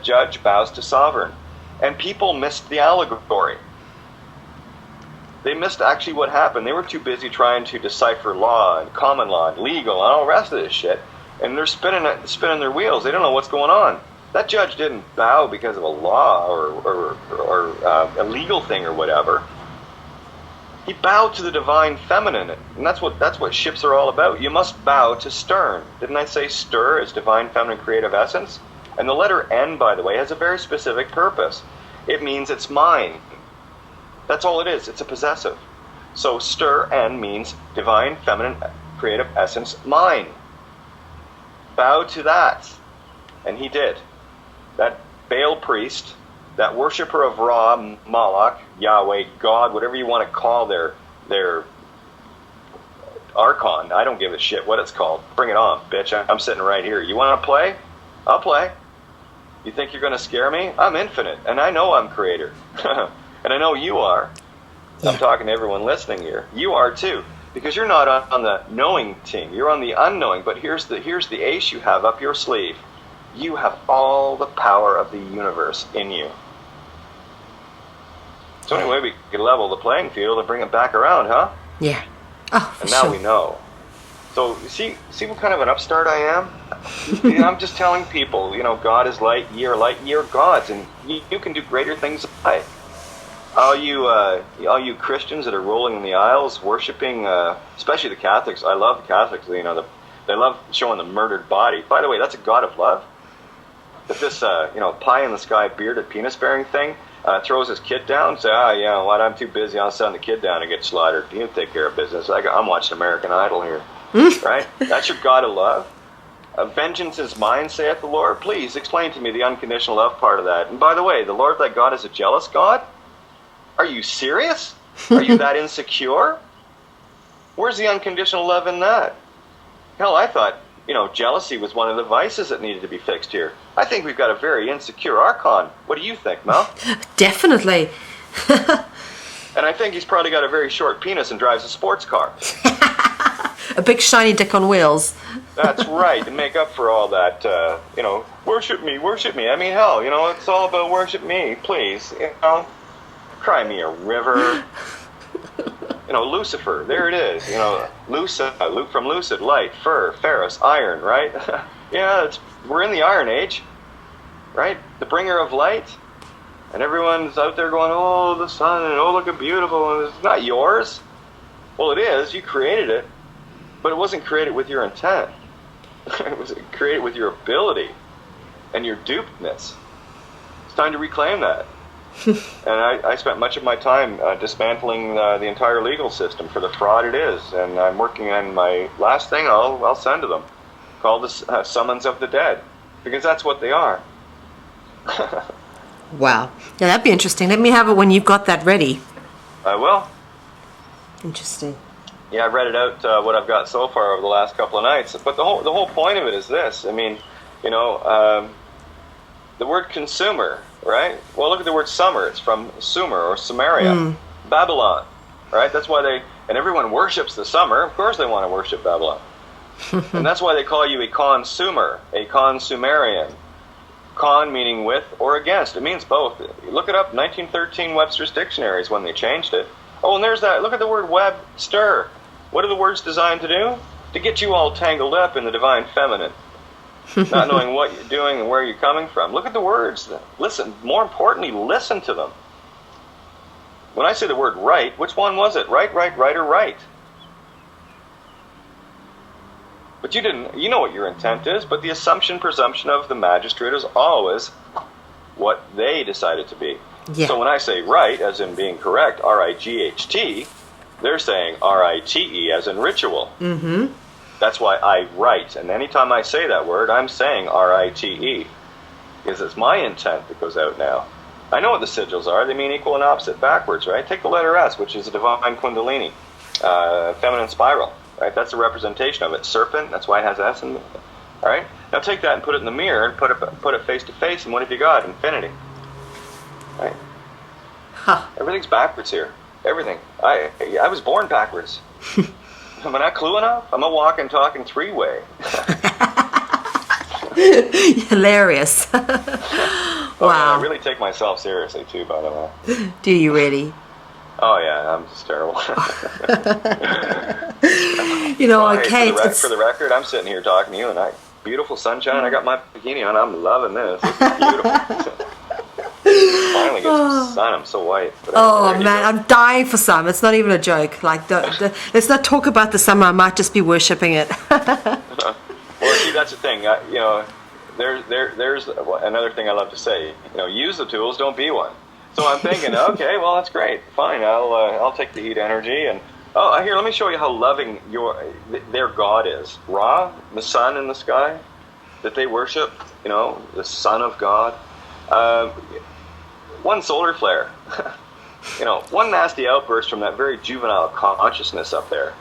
Judge bows to sovereign. And people missed the allegory. They missed actually what happened. They were too busy trying to decipher law and common law and legal and all the rest of this shit. And they're spinning their wheels. They don't know what's going on. That judge didn't bow because of a law or a legal thing or whatever. He bowed to the divine feminine. And that's what ships are all about. You must bow to stern. Didn't I say stir is divine feminine creative essence? And the letter N, by the way, has a very specific purpose. It means it's mine. That's all it is. It's a possessive. So stir N means divine feminine creative essence mine. Bow to that. And he did. That Baal priest, that worshiper of Ra, Moloch, Yahweh, God, whatever you want to call their archon. I don't give a shit what it's called. Bring it on, bitch. I'm sitting right here. You want to play? I'll play. You think you're going to scare me? I'm infinite, and I know I'm creator. And I know you are. I'm talking to everyone listening here. You are too, because you're not on the knowing team. You're on the unknowing. But here's the ace you have up your sleeve. You have all the power of the universe in you. So anyway, we could level the playing field and bring it back around, huh? Yeah. Oh, for And now sure. we know. So see what kind of an upstart I am? You know, I'm just telling people, you know, God is light year gods, and you can do greater things than I. All you Christians that are rolling in the aisles, worshiping, especially the Catholics. I love the Catholics. You know, they love showing the murdered body. By the way, that's a God of love. That this, pie in the sky, bearded, penis-bearing thing throws his kid down. Say, you know what? I'm too busy. I'll send the kid down and get slaughtered. You take care of business. I'm watching American Idol here, right? That's your God of love. Vengeance is mine, saith the Lord. Please explain to me the unconditional love part of that. And by the way, the Lord thy God is a jealous God. Are you serious? Are you that insecure? Where's the unconditional love in that? Hell, I thought, you know, jealousy was one of the vices that needed to be fixed here. I think we've got a very insecure archon. What do you think, Mel? Definitely. And I think he's probably got a very short penis and drives a sports car. A big shiny dick on wheels. That's right, to make up for all that, worship me, worship me. I mean, hell, you know, it's all about worship me, please. You know, cry me a river. You know, Lucifer, there it is. You know, Luke from Lucid, light, fur, ferrous, iron, right? Yeah, we're in the Iron Age, right? The bringer of light. And everyone's out there going, oh, the sun, and oh, look how beautiful. And it's not yours. Well, it is. You created it. But it wasn't created with your intent. It was created with your ability and your dupedness. It's time to reclaim that. And I spent much of my time dismantling the entire legal system for the fraud it is. And I'm working on my last thing I'll send to them, called the Summons of the Dead, because that's what they are. Wow. Yeah, that'd be interesting. Let me have it when you've got that ready. I will. Interesting. Yeah, I read it out, what I've got so far over the last couple of nights. But the whole point of it is this. I mean, you know, the word consumer, right? Well, look at the word summer. It's from Sumer or Sumeria, Babylon, right? That's why and everyone worships the summer. Of course they want to worship Babylon. And that's why they call you a consumer, a consumerian. Con meaning with or against. It means both. Look it up, 1913 Webster's Dictionary is when they changed it. Oh, and there's that. Look at the word Webster. What are the words designed to do? To get you all tangled up in the divine feminine. Not knowing what you're doing and where you're coming from. Look at the words. Listen. More importantly, listen to them. When I say the word right, which one was it? Right, or right? But you know what your intent is, but the presumption of the magistrate is always what they decided to be. Yeah. So when I say right, as in being correct, R-I-G-H-T, they're saying R-I-T-E, as in ritual. Mm-hmm. That's why I write. And anytime I say that word, I'm saying R-I-T-E. Because it's my intent that goes out now. I know what the sigils are. They mean equal and opposite backwards, right? Take the letter S, which is a divine kundalini, feminine spiral, right? That's a representation of it. Serpent, that's why it has S in it. All right? Now take that and put it in the mirror and put it face to face, and what have you got? Infinity. Right? Huh. Everything's backwards here. Everything. I was born backwards. Am I not clue enough? I'm a walking, talking three-way. Hilarious. Wow. Yeah, I really take myself seriously, too, by the way. Do you really? Oh, yeah, I'm just terrible. You know, well, okay. Hey, for the record, I'm sitting here talking to you, and beautiful sunshine. I got my bikini on. I'm loving this. This is beautiful. Finally get some sun. I'm so white. Oh man, I'm dying for some. It's not even a joke. Like, let's not talk about the summer. I might just be worshipping it. Well, see, that's the thing. You know, there's another thing I love to say. You know, use the tools, don't be one. So I'm thinking, okay, well that's great, fine. I'll take the heat energy and here. Let me show you how loving their God is. Ra, the sun in the sky, that they worship. You know, the Son of God. One solar flare, you know, one nasty outburst from that very juvenile consciousness up there,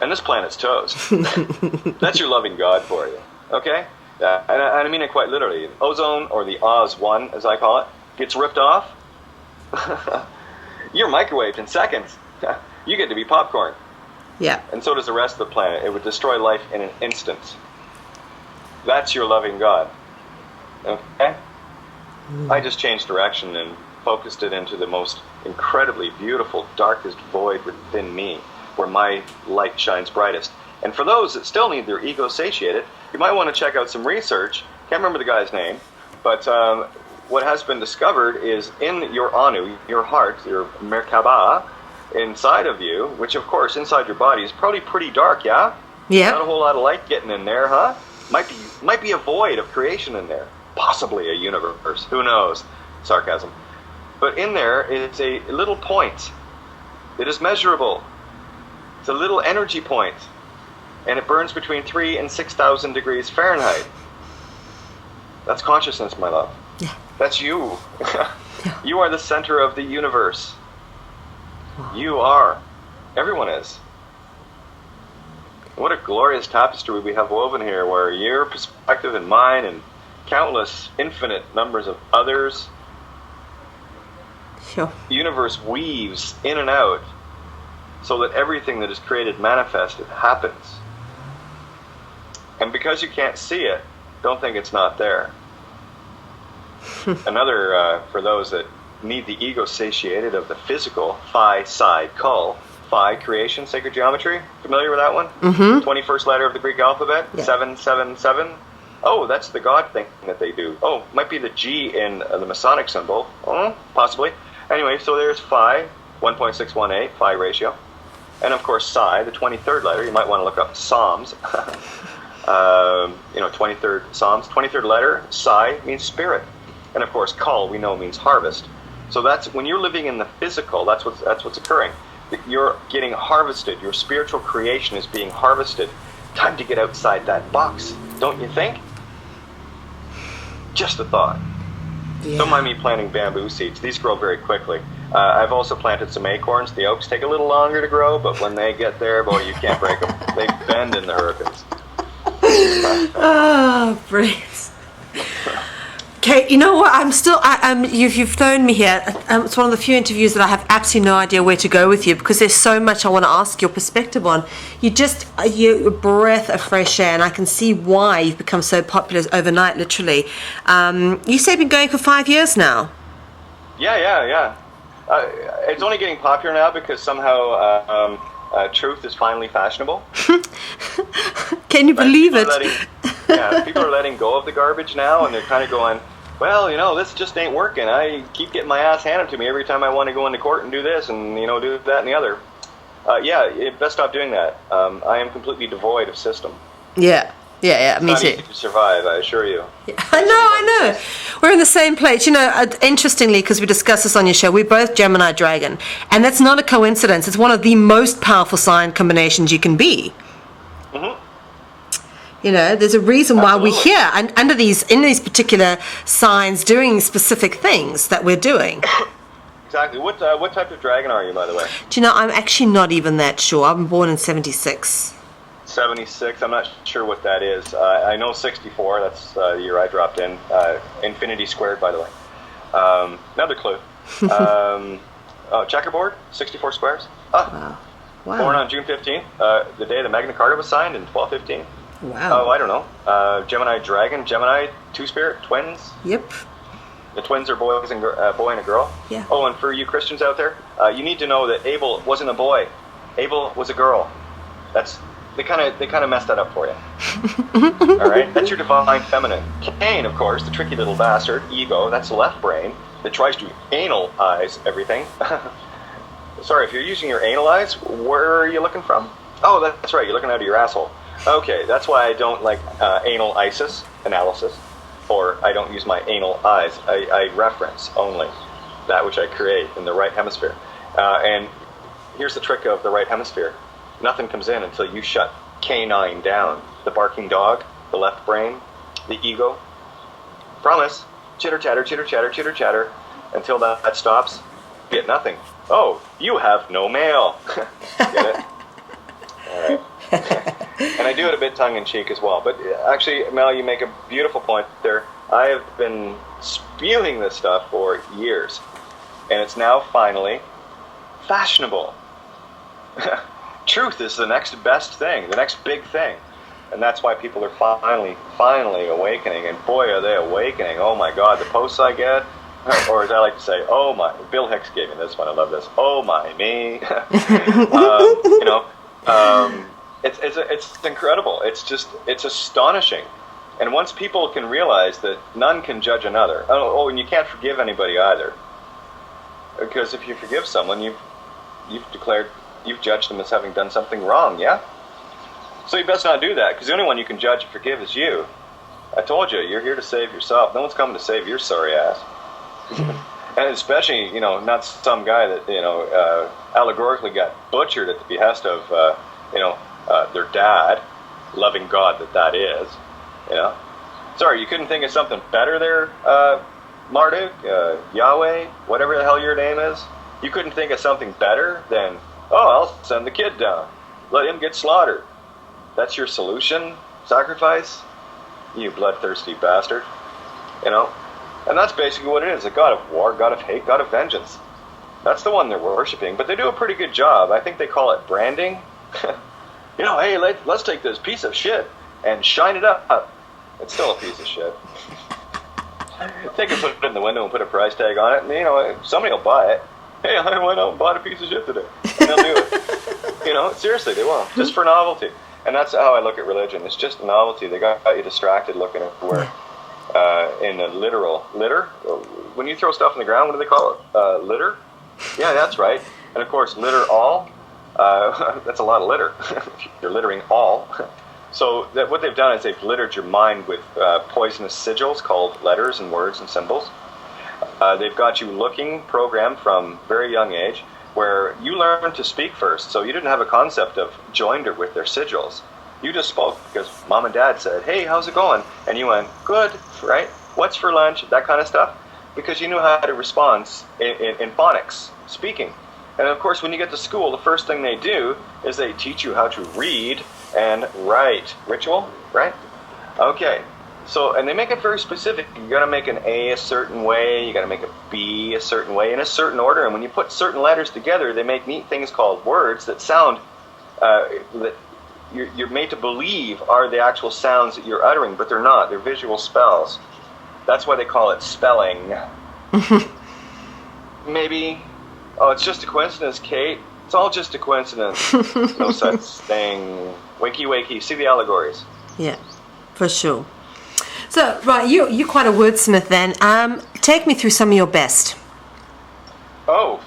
and this planet's toast. That's your loving God for you, okay? And I mean it quite literally. Ozone, or the Oz-1, as I call it, gets ripped off. You're microwaved in seconds. You get to be popcorn. Yeah. And so does the rest of the planet. It would destroy life in an instant. That's your loving God. Okay? I just changed direction and focused it into the most incredibly beautiful, darkest void within me, where my light shines brightest. And for those that still need their ego satiated, you might want to check out some research. Can't remember the guy's name, but what has been discovered is in your Anu, your heart, your Merkaba, inside of you, which of course inside your body is probably pretty dark, yeah? Yeah. Not a whole lot of light getting in there, huh? Might be a void of creation in there. Possibly a universe. Who knows? Sarcasm. But in there is a little point. It is measurable. It's a little energy point. And it burns between 3,000 and 6,000 degrees Fahrenheit. That's consciousness, my love. Yeah. That's you. Yeah. You are the center of the universe. You are. Everyone is. What a glorious tapestry we have woven here, where your perspective and mine and countless, infinite numbers of others, Sure. the universe weaves in and out so that everything that is created, manifested, happens. And because you can't see it, don't think it's not there. Another, for those that need the ego satiated of the physical, phi, psi, kul, phi, creation, sacred geometry. Familiar with that one? Mm-hmm. 21st letter of the Greek alphabet, Yeah. 777. Oh, that's the God thing that they do. Oh, might be the G in the Masonic symbol. Possibly. Anyway, so there's phi, 1.618, phi ratio. And of course, psi, the 23rd letter. You might want to look up Psalms. 23rd Psalms. 23rd letter, psi, means spirit. And of course, kul, we know, means harvest. So that's when you're living in the physical, that's what's occurring. You're getting harvested. Your spiritual creation is being harvested. Time to get outside that box, don't you think? Just a thought. Yeah. Don't mind me planting bamboo seeds. These grow very quickly. I've also planted some acorns. The oaks take a little longer to grow, but when they get there, boy, you can't break them. They bend in the hurricanes. Oh, brilliant. Okay, you know what? You've thrown me here. It's one of the few interviews that I have absolutely no idea where to go with you, because there's so much I want to ask your perspective on. You're a breath of fresh air, and I can see why you've become so popular overnight, literally. You say you've been going for 5 years now. Yeah. It's only getting popular now because somehow truth is finally fashionable. Can you believe it? People are letting go of the garbage now, and they're kind of going, well, this just ain't working. I keep getting my ass handed to me every time I want to go into court and do this and, do that and the other. You best stop doing that. I am completely devoid of system. Yeah, me It's too. not easy to survive, I assure you. Yeah, I know. We're in the same place. Interestingly, because we discussed this on your show, we're both Gemini Dragon. And that's not a coincidence. It's one of the most powerful sign combinations you can be. Mm-hmm. There's a reason why we're here and in these particular signs doing specific things that we're doing. Exactly. What type of dragon are you, by the way? Do you know, I'm actually not even that sure. I'm born in 76. 76, I'm not sure what that is. I know 64, that's the year I dropped in. Infinity squared, by the way. Another clue. Checkerboard, 64 squares. Wow. Born on June 15th, the day the Magna Carta was signed in 1215. Wow. Oh, I don't know. Gemini Dragon, Gemini, two-spirit, twins. Yep. The twins are boys and boy and a girl. Yeah. Oh, and for you Christians out there, you need to know that Abel wasn't a boy. Abel was a girl. They kind of messed that up for you. All right, that's your divine feminine. Cain, of course, the tricky little bastard, ego. That's the left brain that tries to analyze everything. Sorry, if you're using your anal eyes, where are you looking from? Oh, that's right, you're looking out of your asshole. Okay, that's why I don't like anal analysis, or I don't use my anal eyes. I reference only that which I create in the right hemisphere. And here's the trick of the right hemisphere. Nothing comes in until you shut K9 down. The barking dog, the left brain, the ego. Promise. Chitter chatter, chitter chatter, chitter chatter. Until that stops, you get nothing. Oh, you have no mail. Get it? All right. And I do it a bit tongue-in-cheek as well. But actually, Mel, you make a beautiful point there. I have been spewing this stuff for years. And it's now finally fashionable. Truth is the next best thing, the next big thing. And that's why people are finally awakening. And boy, are they awakening. Oh my God, the posts I get, or as I like to say, oh my, Bill Hicks gave me this one, I love this, oh my me. It's incredible. It's astonishing. And once people can realize that none can judge another, and you can't forgive anybody either. Because if you forgive someone, you've judged them as having done something wrong, yeah? So you best not do that, because the only one you can judge and forgive is you. I told you, you're here to save yourself. No one's coming to save your sorry ass. And especially, not some guy that, allegorically got butchered at the behest of, their dad, loving God that is, Sorry, you couldn't think of something better there, Marduk, Yahweh, whatever the hell your name is? You couldn't think of something better than, I'll send the kid down. Let him get slaughtered. That's your solution? Sacrifice? You bloodthirsty bastard. And that's basically what it is. A god of war, god of hate, god of vengeance. That's the one they're worshipping. But they do a pretty good job. I think they call it branding. Hey, let's take this piece of shit and shine it up. It's still a piece of shit. They can put it in the window and put a price tag on it, and somebody will buy it. Hey, I went out and bought a piece of shit today. And they'll do it. Seriously, they will. Just for novelty. And that's how I look at religion. It's just novelty. They got you distracted looking at where, in a literal litter. When you throw stuff in the ground, what do they call it? Litter? Yeah, that's right. And of course, litter all. That's a lot of litter. You're littering all. So what they've done is they've littered your mind with poisonous sigils called letters and words and symbols. They've got you looking programmed from very young age, where you learn to speak first. So you didn't have a concept of joinder with their sigils. You just spoke because mom and dad said, hey, how's it going? And you went, good, right? What's for lunch? That kind of stuff. Because you knew how to respond in phonics, speaking. And of course, when you get to school, the first thing they do is they teach you how to read and write. Ritual, right? Okay. So, and they make it very specific. You got to make an A a certain way. You got to make a B a certain way in a certain order. And when you put certain letters together, they make neat things called words that sound that you're made to believe are the actual sounds that you're uttering, but they're not. They're visual spells. That's why they call it spelling. Maybe. Oh, it's just a coincidence, Kate. It's all just a coincidence. No such thing. Wakey, wakey. See the allegories. Yeah, for sure. So, right, you're quite a wordsmith then. Take me through some of your best. Oh,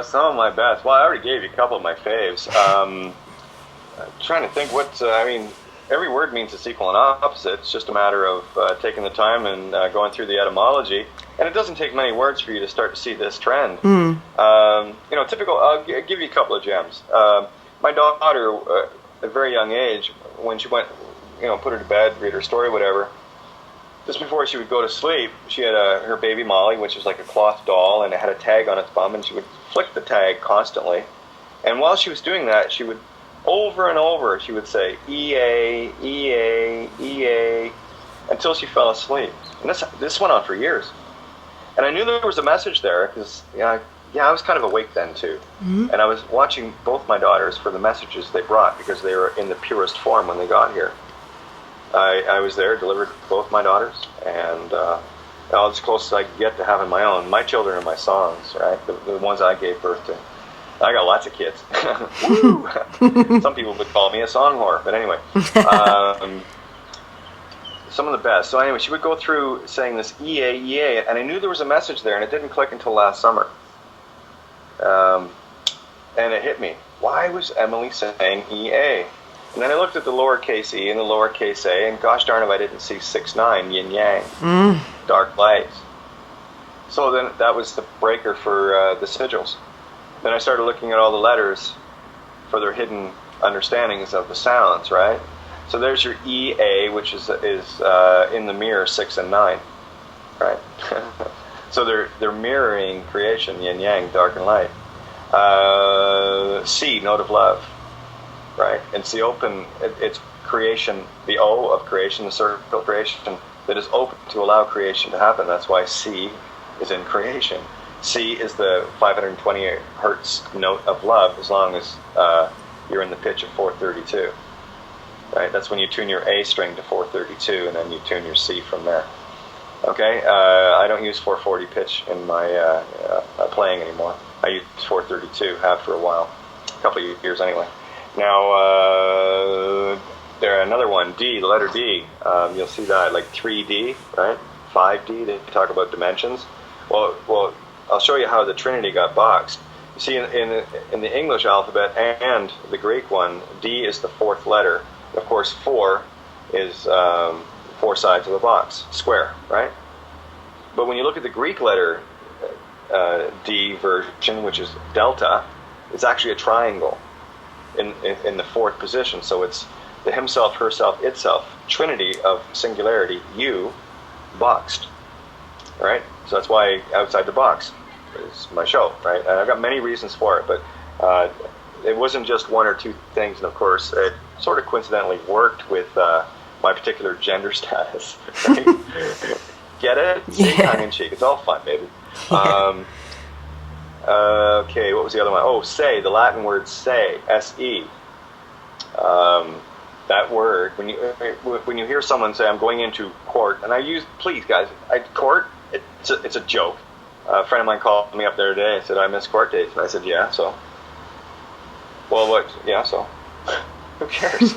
some of my best. Well, I already gave you a couple of my faves. I'm trying to think every word means its equal and opposite. It's just a matter of taking the time and going through the etymology. And it doesn't take many words for you to start to see this trend. Typical, I'll give you a couple of gems. My daughter, at a very young age, when she went, put her to bed, read her story, whatever, just before she would go to sleep, she had her baby Molly, which was like a cloth doll, and it had a tag on its bum, and she would flick the tag constantly. And while she was doing that, she would, over and over, she would say, EA, EA, EA, until she fell asleep. And this went on for years. And I knew there was a message there, because, I was kind of awake then, too. Mm-hmm. And I was watching both my daughters for the messages they brought, because they were in the purest form when they got here. I was there, delivered both my daughters, and as close as I could get to having my own. My children are my songs, right? The ones I gave birth to. I got lots of kids. Woo! Some people would call me a song whore, but anyway. Some of the best. So anyway, she would go through saying this EA, EA, and I knew there was a message there, and it didn't click until last summer. And it hit me. Why was Emily saying EA? And then I looked at the lowercase e and the lowercase a, and gosh darn if I didn't see 6-9, yin-yang, dark lights. So then that was the breaker for the sigils. Then I started looking at all the letters for their hidden understandings of the sounds, right? So there's your EA, which is in the mirror 6 and 9, right? So they're mirroring creation, yin-yang, dark and light. C, note of love. Right, it's the open, it's creation, the O of creation, the circle of creation that is open to allow creation to happen. That's why C is in creation. C is the 528 hertz note of love, as long as you're in the pitch of 432. Right, that's when you tune your A string to 432, and then you tune your C from there. Okay, I don't use 440 pitch in my playing anymore. I use 432, have for a while, a couple of years anyway. Now, there another one, D, the letter D. You'll see that like 3D, right? 5D. They talk about dimensions. Well, I'll show you how the Trinity got boxed. You see, in the English alphabet and the Greek one, D is the fourth letter. Of course, 4 is 4 sides of the box, square, right? But when you look at the Greek letter D version, which is delta, it's actually a triangle in the fourth position. So it's the himself, herself, itself, trinity of singularity, you, boxed, right? So that's why Outside the Box is my show, right? And I've got many reasons for it, but it wasn't just one or two things, and of course it sort of coincidentally worked with my particular gender status, right? Get it? Yeah. Tongue in cheek. It's all fun, baby. Yeah. Okay, what was the other one? Oh, say, the Latin word say, S-E. That word, when you hear someone say, I'm going into court, and I use, please guys, court, it's a joke. A friend of mine called me up there today and said, I miss court dates. And I said, yeah, so? Well, what? Yeah, so? Who cares?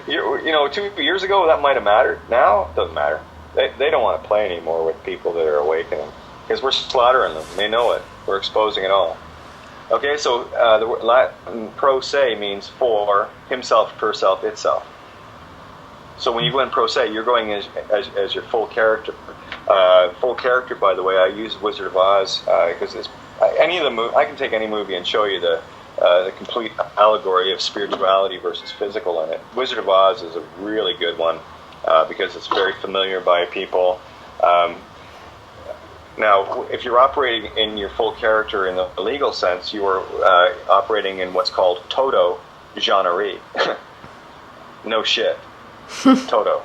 You know, 2 years ago that might have mattered. Now, it doesn't matter. They don't want to play anymore with people that are awakening. Because we're slaughtering them. They know it. We're exposing it all. Okay, so the Latin pro se means for himself, herself, itself. So when you go in pro se, you're going as your full character. Full character, by the way, I use Wizard of Oz because any of the I can take any movie and show you the complete allegory of spirituality versus physical in it. Wizard of Oz is a really good one because it's very familiar by people. Now, if you're operating in your full character in the legal sense, you are operating in what's called toto genre. No shit. Toto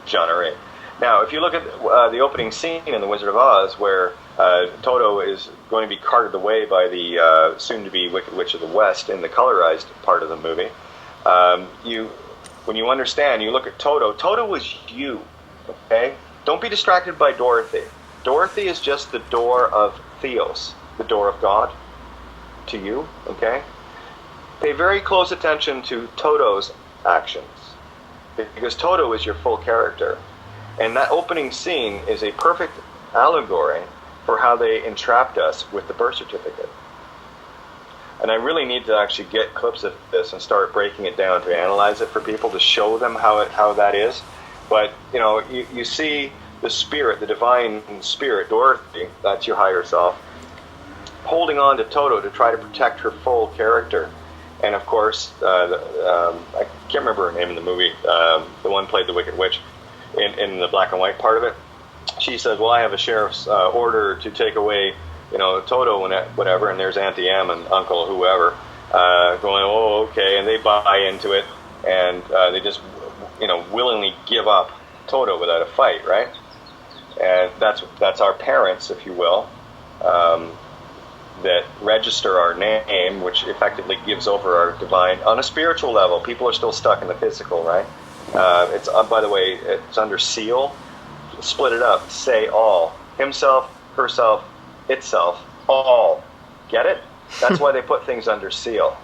genre. Now, if you look at the opening scene in The Wizard of Oz, where Toto is going to be carted away by the soon-to-be Wicked Witch of the West in the colorized part of the movie, when you understand, you look at Toto. Toto was you, okay? Don't be distracted by Dorothy. Dorothy is just the door of Theos, the door of God, to you, okay? Pay very close attention to Toto's actions, because Toto is your full character. And that opening scene is a perfect allegory for how they entrapped us with the birth certificate. And I really need to actually get clips of this and start breaking it down to analyze it for people, to show them how that is. But, you know, you see the spirit, the divine spirit, Dorothy, that's your higher self, holding on to Toto to try to protect her full character. And of course, I can't remember her name in the movie, the one played the Wicked Witch, in the black and white part of it. She says, well, I have a sheriff's order to take away, you know, Toto and whatever, and there's Auntie Em and Uncle whoever going, oh, okay, and they buy into it, and they just, you know, willingly give up Toto without a fight, right? And that's our parents, if you will, that register our name, which effectively gives over our divine on a spiritual level. People are still stuck in the physical, right? It's by the way, it's under seal. Split it up. Say all. Himself, herself, itself, all. Get it? That's why they put things under seal.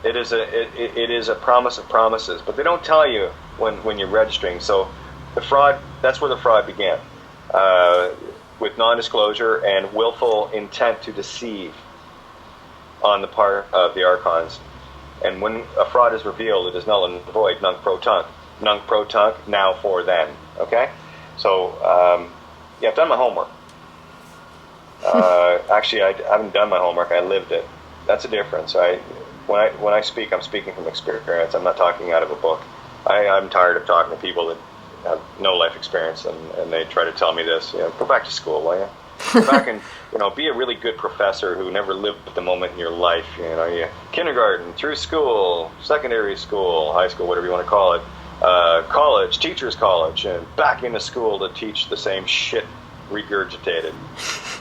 It is a promise of promises, but they don't tell you when you're registering. So the fraud, that's where the fraud began, with non-disclosure and willful intent to deceive on the part of the archons. And when a fraud is revealed, it is null and void, nunc pro tunc. Nunc pro tunc, now for then. Okay? So, yeah, I've done my homework. Actually, I haven't done my homework, I lived it. That's a difference. When I speak, I'm speaking from experience. I'm not talking out of a book. I'm tired of talking to people that have no life experience, and they try to tell me this. You know, go back to school, will you? Go back and, you know, be a really good professor who never lived the moment in your life. You know, kindergarten, through school, secondary school, high school, whatever you want to call it, college, teachers college, and back into school to teach the same shit regurgitated.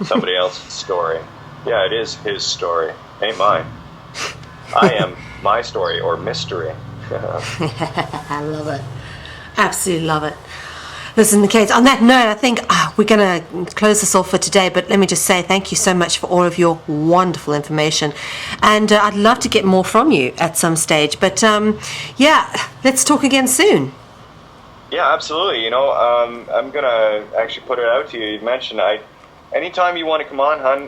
Somebody else's story. Yeah, it is his story, ain't mine. I am my story, or mystery. I love it. Absolutely love it. Listen, Kate, on that note, I think we're going to close this off for today, but let me just say thank you so much for all of your wonderful information. And I'd love to get more from you at some stage. But yeah, let's talk again soon. Yeah, absolutely. You know, I'm going to actually put it out to you. You mentioned, anytime you want to come on, hon,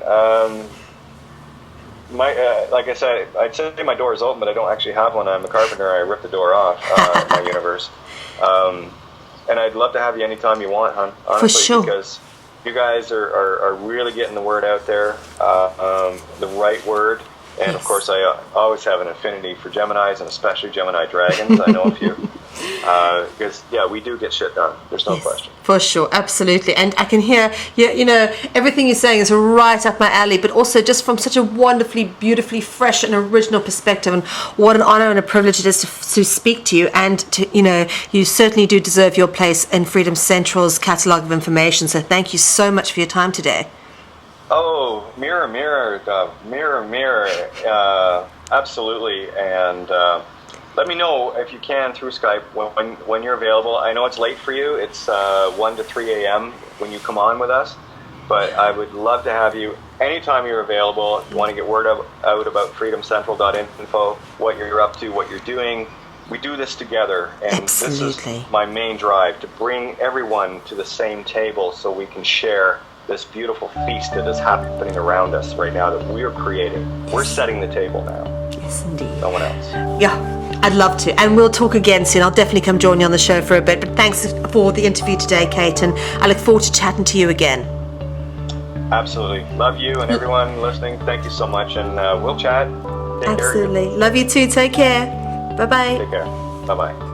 like I said, I'd say my door is open, but I don't actually have one. I'm a carpenter. I rip the door off in my universe. And I'd love to have you anytime you want, hon. Honestly, For sure. Because you guys are really getting the word out there, the right word. And of course, I always have an affinity for Geminis, and especially Gemini dragons. I know a few. Because, yeah, we do get shit done. There's no question. For sure, absolutely. And I can hear, you know, everything you're saying is right up my alley, but also just from such a wonderfully, beautifully fresh and original perspective. And what an honor and a privilege it is to speak to you. And, you know, you certainly do deserve your place in Freedom Central's catalogue of information. So thank you so much for your time today. Oh, mirror, mirror, mirror, mirror. Absolutely. And let me know if you can through Skype when you're available. I know it's late for you. It's 1 to 3 a.m. when you come on with us. But I would love to have you anytime you're available. If you want to get word out about freedomcentral.info, what you're up to, what you're doing. We do this together. And Absolutely. This is my main drive, to bring everyone to the same table so we can share this beautiful feast that is happening around us right now that we're creating. We're setting the table now. Yes, indeed. No one else. Yeah, I'd love to. And we'll talk again soon. I'll definitely come join you on the show for a bit. But thanks for the interview today, Kate. And I look forward to chatting to you again. Absolutely. Love you and everyone listening. Thank you so much. And we'll chat. Take Absolutely. care. Love you too. Take care. Bye-bye. Take care. Bye-bye.